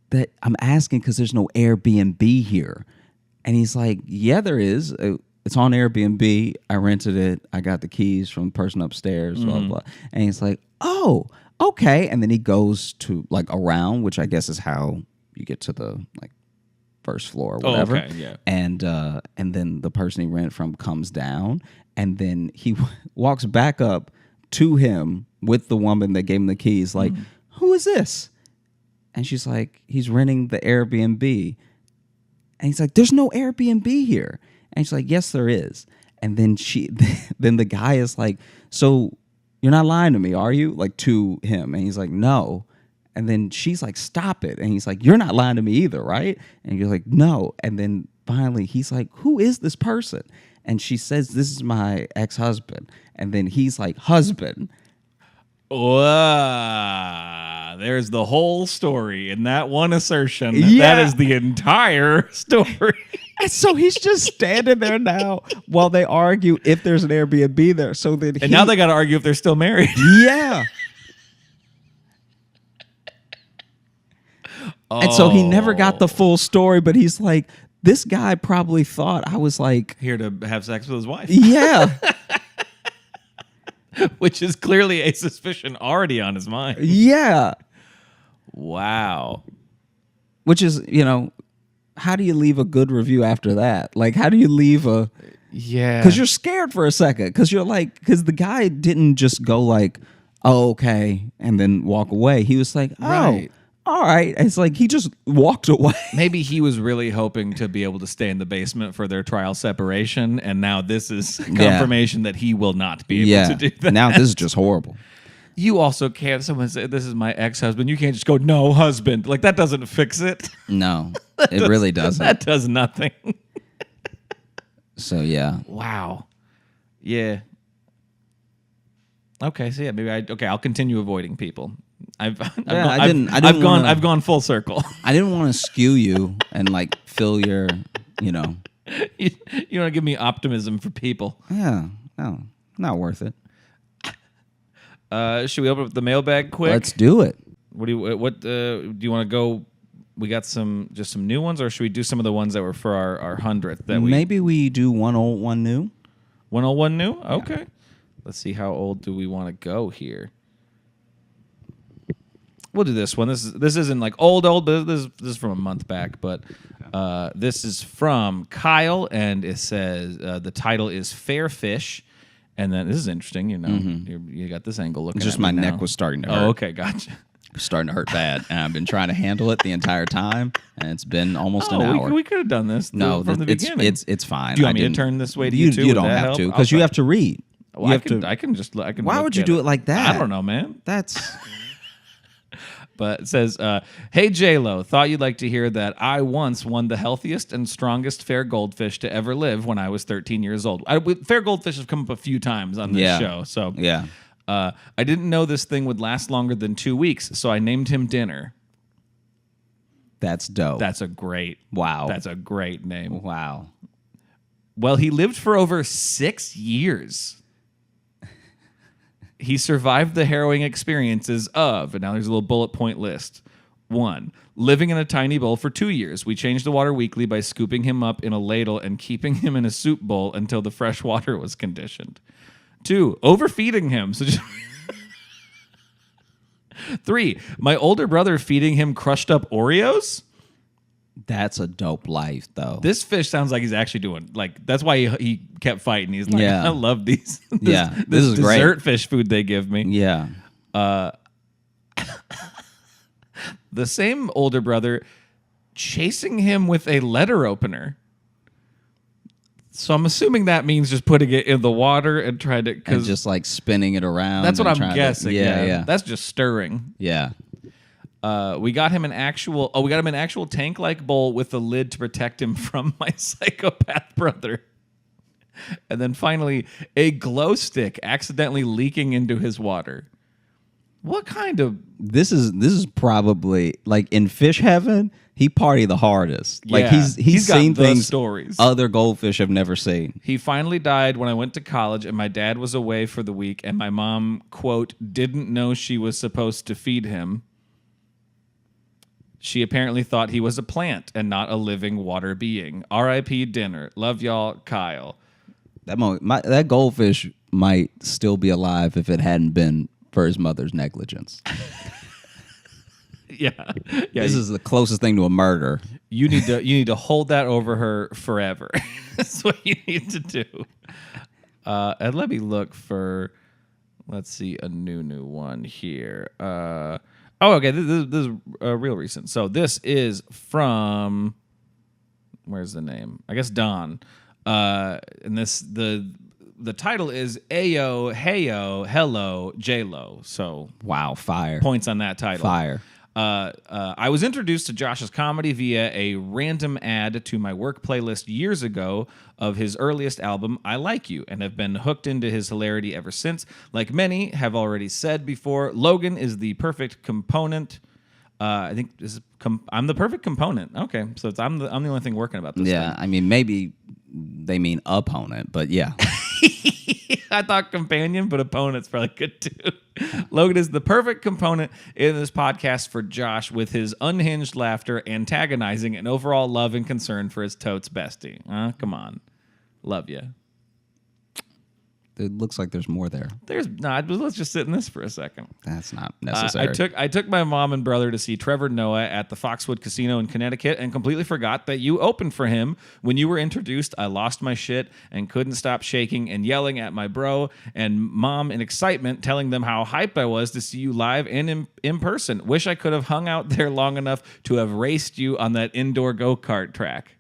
that I'm asking because there's no Airbnb here. And he's like, yeah, there is. It's on Airbnb. I rented it. I got the keys from the person upstairs, blah, blah. And he's like, oh, okay. And then he goes to around, which I guess is how you get to the first floor or whatever. Oh, okay, yeah. And then the person he rented from comes down, and then he walks back up to him with the woman that gave him the keys, like, who is this? And she's like, he's renting the Airbnb. And he's like, there's no Airbnb here. And she's like, yes, there is. And then then the guy is like, so you're not lying to me, are you? Like, to him. And he's like, no. And then she's like, stop it. And he's like, you're not lying to me either, right? And you're like, no. And then finally he's like, who is this person? And she says, this is my ex-husband. And then he's like, husband. There's the whole story in that one assertion. Yeah. That is the entire story. And so he's just standing there now while they argue if there's an Airbnb there. So then And now they got to argue if they're still married. Yeah. And so he never got the full story, but he's like, this guy probably thought I was like, Here to have sex with his wife. yeah. Which is clearly a suspicion already on his mind. Yeah. Wow. Which is, how do you leave a good review after that? Like, how do you leave Yeah. because you're scared for a second. Because you're like, because the guy didn't just go like, oh, okay, and then walk away. He was like, oh, Right. all right. It's like he just walked away. Maybe he was really hoping to be able to stay in the basement for their trial separation, and now this is confirmation that he will not be able to do that. Now this is just horrible. You also can't, someone say, this is my ex-husband. You can't just go, no, husband. Like, that doesn't fix it. No, it really doesn't. That does nothing. So, yeah. Wow. Yeah. Okay, so yeah, I'll continue avoiding people. I've gone full circle. I didn't want to skew you and like fill your, You want to give me optimism for people. Yeah, no, not worth it. Should we open up the mailbag quick? Let's do it. What do you want to go we got some new ones, or should we do some of the ones that were for our 100th? Maybe we do one old, one new. 101 new? Okay. Yeah. Let's see, how old do we want to go here? We'll do this one. This isn't like old, but this is from a month back. But this is from Kyle, and it says the title is Fair Fish. And then this is interesting. You got this angle looking. Just at my me neck now. was starting to hurt. Oh, okay, gotcha. Starting to hurt bad, and I've been trying to handle it the entire time, and it's been almost an hour. We could have done this. No, from the beginning. It's fine. Do you want me to turn this way to you too? You don't have to, because you have to read. Well, I can. Why would you do it like that? I don't know, man. That's. But it says, "Hey J-Lo, thought you'd like to hear that I once won the healthiest and strongest fair goldfish to ever live when I was 13 years old. Fair goldfish have come up a few times on this show, so yeah." I didn't know this thing would last longer than 2 weeks, so I named him Dinner. That's dope. That's a great name. Wow. Well, he lived for over 6 years. He survived the harrowing experiences of, and now there's a little bullet point list. 1, living in a tiny bowl for 2 years. We changed the water weekly by scooping him up in a ladle and keeping him in a soup bowl until the fresh water was conditioned. 2, overfeeding him. So 3, my older brother feeding him crushed up Oreos. That's a dope life, though. This fish sounds like he's actually doing, like, that's why he kept fighting. He's like, I love these. This is dessert great. Fish food they give me. Yeah. The same older brother chasing him with a letter opener. So I'm assuming that means just putting it in the water and trying to, and just like spinning it around. That's what I'm guessing. Yeah. That's just stirring. Yeah. We got him an actual tank-like bowl with a lid to protect him from my psychopath brother. And then finally, a glow stick accidentally leaking into his water. What kind of... This is probably, like, in fish heaven, he party the hardest. Like, he's seen things stories other goldfish have never seen. He finally died when I went to college, and my dad was away for the week, and my mom, quote, didn't know she was supposed to feed him. She apparently thought he was a plant and not a living water being. R.I.P. Dinner. Love y'all, Kyle. That goldfish might still be alive if it hadn't been for his mother's negligence. Yeah. This is the closest thing to a murder. You need to hold that over her forever. That's what you need to do. And let me look for, let's see, a new one here. Okay. This is real recent. So this is from, where's the name? I guess Don. And the title is Ayo, Heyo, Hello, J-Lo. So wow, fire. Points on that title. Fire. I was introduced to Josh's comedy via a random ad to my work playlist years ago of his earliest album, I Like You, and have been hooked into his hilarity ever since. Like many have already said before, Logan is the perfect component. I think I'm the perfect component. Okay, so I'm the only thing working about this. Yeah, thing. I mean, maybe they mean opponent, but yeah. I thought companion, but opponent's probably good too. Logan is the perfect component in this podcast for Josh, with his unhinged laughter, antagonizing, and overall love and concern for his totes bestie. Come on. Love you. It looks like there's more there. There's not. Let's just sit in this for a second. That's not necessary. I took my mom and brother to see Trevor Noah at the Foxwood Casino in Connecticut and completely forgot that you opened for him. When you were introduced, I lost my shit and couldn't stop shaking and yelling at my bro and mom in excitement, telling them how hyped I was to see you live and in person. Wish I could have hung out there long enough to have raced you on that indoor go-kart track.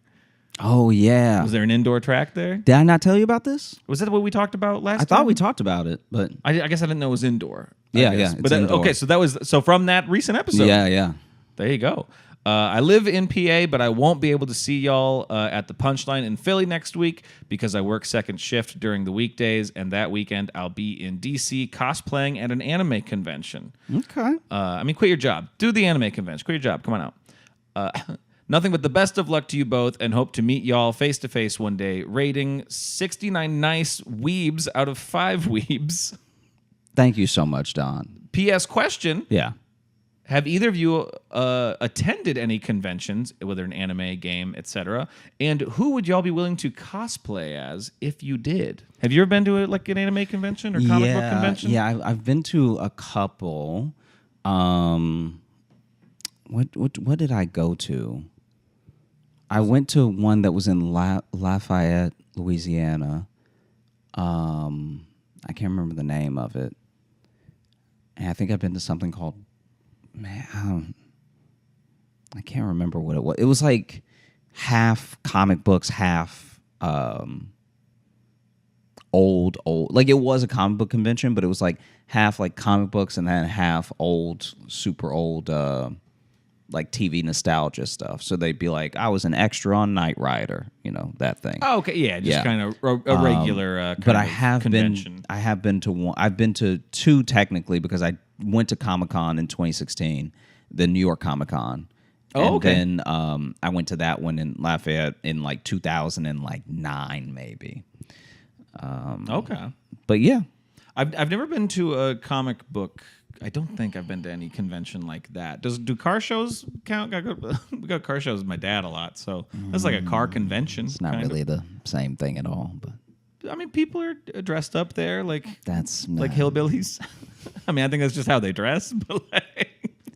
Oh, yeah. Was there an indoor track there? Did I not tell you about this? Was that what we talked about last time? I thought we talked about it, but... I guess I didn't know it was indoor. Yeah. It's indoor. Okay, so from that recent episode. Yeah. There you go. I live in PA, but I won't be able to see y'all at the Punchline in Philly next week because I work second shift during the weekdays, and that weekend I'll be in DC cosplaying at an anime convention. Okay. Quit your job. Do the anime convention. Quit your job. Come on out. Nothing but the best of luck to you both, and hope to meet y'all face-to-face one day. Rating 69 nice weebs out of 5 weebs. Thank you so much, Don. P.S. question. Yeah. Have either of you attended any conventions, whether an anime, game, etc.? And who would y'all be willing to cosplay as if you did? Have you ever been to an anime convention or comic book convention? Yeah, I've been to a couple. What did I go to? I went to one that was in Lafayette, Louisiana. I can't remember the name of it. And I think I've been to something called, I can't remember what it was. It was like half comic books, half old. Like it was a comic book convention, but it was like half like comic books and then half old, super old, like TV nostalgia stuff. So they'd be like, I was an extra on Knight Rider, that thing. Oh, okay, yeah, just kind of a regular but I have convention. been to one. I've been to two technically because I went to Comic-Con in 2016, the New York Comic-Con. Oh, okay. And then I went to that one in Lafayette in like 2009 maybe. Okay. But yeah. I've never been to a comic book. I don't think I've been to any convention like that. Do car shows count? We go to car shows with my dad a lot, so that's like a car convention. It's not really the same thing at all, but I mean, people are dressed up there like like hillbillies. I mean, I think that's just how they dress. But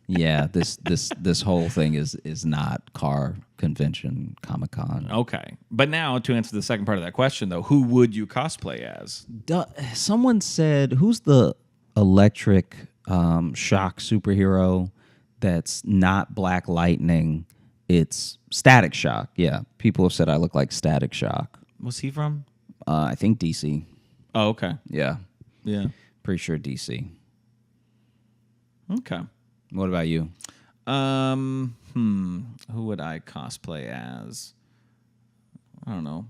yeah, this whole thing is not car convention Comic-Con. Okay, but now to answer the second part of that question, though, who would you cosplay as? Someone said, who's the electric shock superhero that's not Black Lightning? It's Static Shock. Yeah, people have said I look like Static Shock. What's he from? I think DC. Oh, okay. Yeah. Pretty sure DC. Okay. What about you? Who would I cosplay as? I don't know.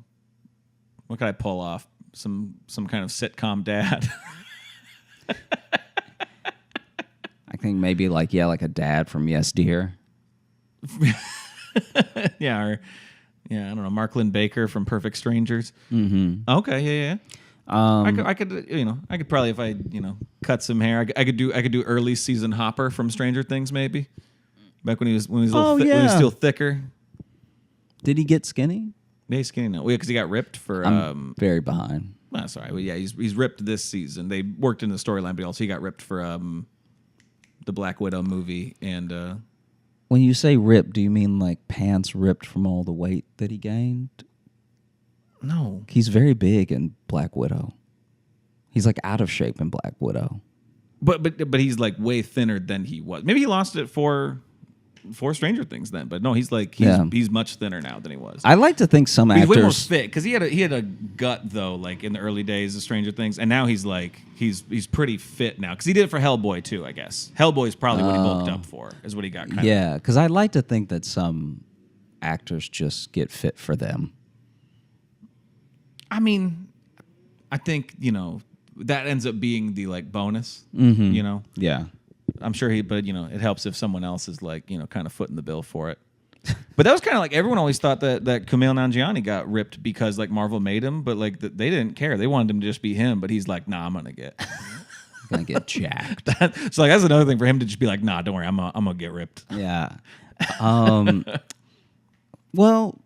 What could I pull off? Some kind of sitcom dad. I think maybe like a dad from Yes Dear. I don't know, Mark Lynn Baker from Perfect Strangers. Mm-hmm. Okay, yeah. I could probably, if I cut some hair, I could do early season Hopper from Stranger Things, maybe back when he was when he was still thicker. Did he get skinny? Yeah, he's skinny now. Well, because he got ripped for. I'm very behind. That's all right. Well, yeah, he's ripped this season. They worked in the storyline, but also he got ripped for the Black Widow movie and. When you say ripped, do you mean like pants ripped from all the weight that he gained? No. He's very big in Black Widow. He's like out of shape in Black Widow. But he's like way thinner than he was. Maybe he lost it for Stranger Things then. But no, he's much thinner now than he was. I like to think some actors. He's way more fit because he had a gut though, like in the early days of Stranger Things, and now he's pretty fit now because he did it for Hellboy too. I guess Hellboy is probably what he bulked up for. Is what he got. Yeah, because I like to think that some actors just get fit for them. I mean, I think that ends up being the like bonus. Mm-hmm. Yeah. I'm sure but it helps if someone else is like, kind of footing the bill for it. But that was kind of like everyone always thought that Kumail Nanjiani got ripped because like Marvel made him, but like they didn't care. They wanted him to just be him, but he's like, nah, I'm gonna get jacked. So like that's another thing for him to just be like, nah, don't worry, I'm gonna get ripped. Yeah. Well,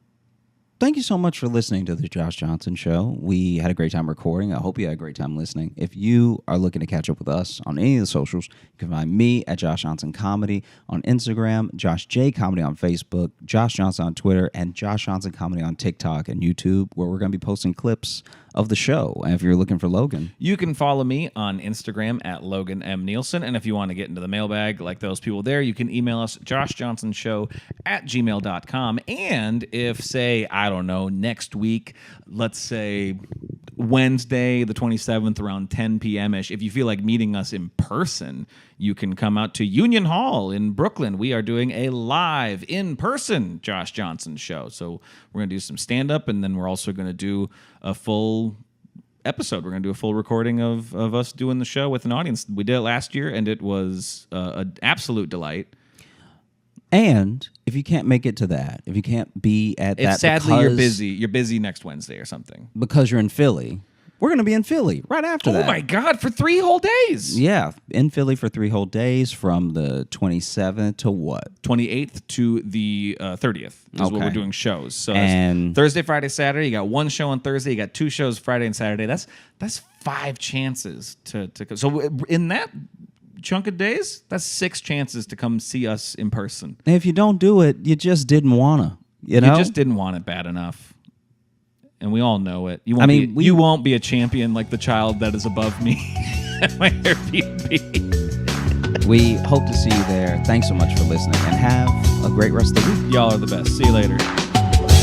thank you so much for listening to the Josh Johnson Show. We had a great time recording. I hope you had a great time listening. If you are looking to catch up with us on any of the socials, you can find me at Josh Johnson Comedy on Instagram, Josh J Comedy on Facebook, Josh Johnson on Twitter, and Josh Johnson Comedy on TikTok and YouTube, where we're going to be posting clips of the show. And if you're looking for Logan, you can follow me on Instagram at Logan M. Nielsen. And if you want to get into the mailbag like those people there, you can email us joshjohnsonshow@gmail.com. And if, say, I don't know, next week, let's say Wednesday, the 27th, around 10 p.m.-ish, if you feel like meeting us in person, you can come out to Union Hall in Brooklyn. We are doing a live, in-person Josh Johnson show. So we're going to do some stand-up, and then we're also going to do a full episode. We're going to do a full recording of us doing the show with an audience. We did it last year, and it was an absolute delight. And if you can't make it to that, if you can't be at that, sadly you're busy next Wednesday or something because you're in Philly, We're going to be in Philly right after that. Oh my God, for 3 whole days. Yeah, in Philly for 3 whole days from the 27th to what? 28th to the 30th is what we're doing shows. So And- that's Thursday, Friday, Saturday. You got 1 show on Thursday. You got 2 shows Friday and Saturday. That's 5 chances to come. So in that chunk of days, that's 6 chances to come see us in person. And if you don't do it, you just didn't want to. You know? You just didn't want it bad enough. And we all know it. You won't be a champion like the child that is above me at my Airbnb. We hope to see you there. Thanks so much for listening, and have a great rest of the week. Y'all are the best. See you later.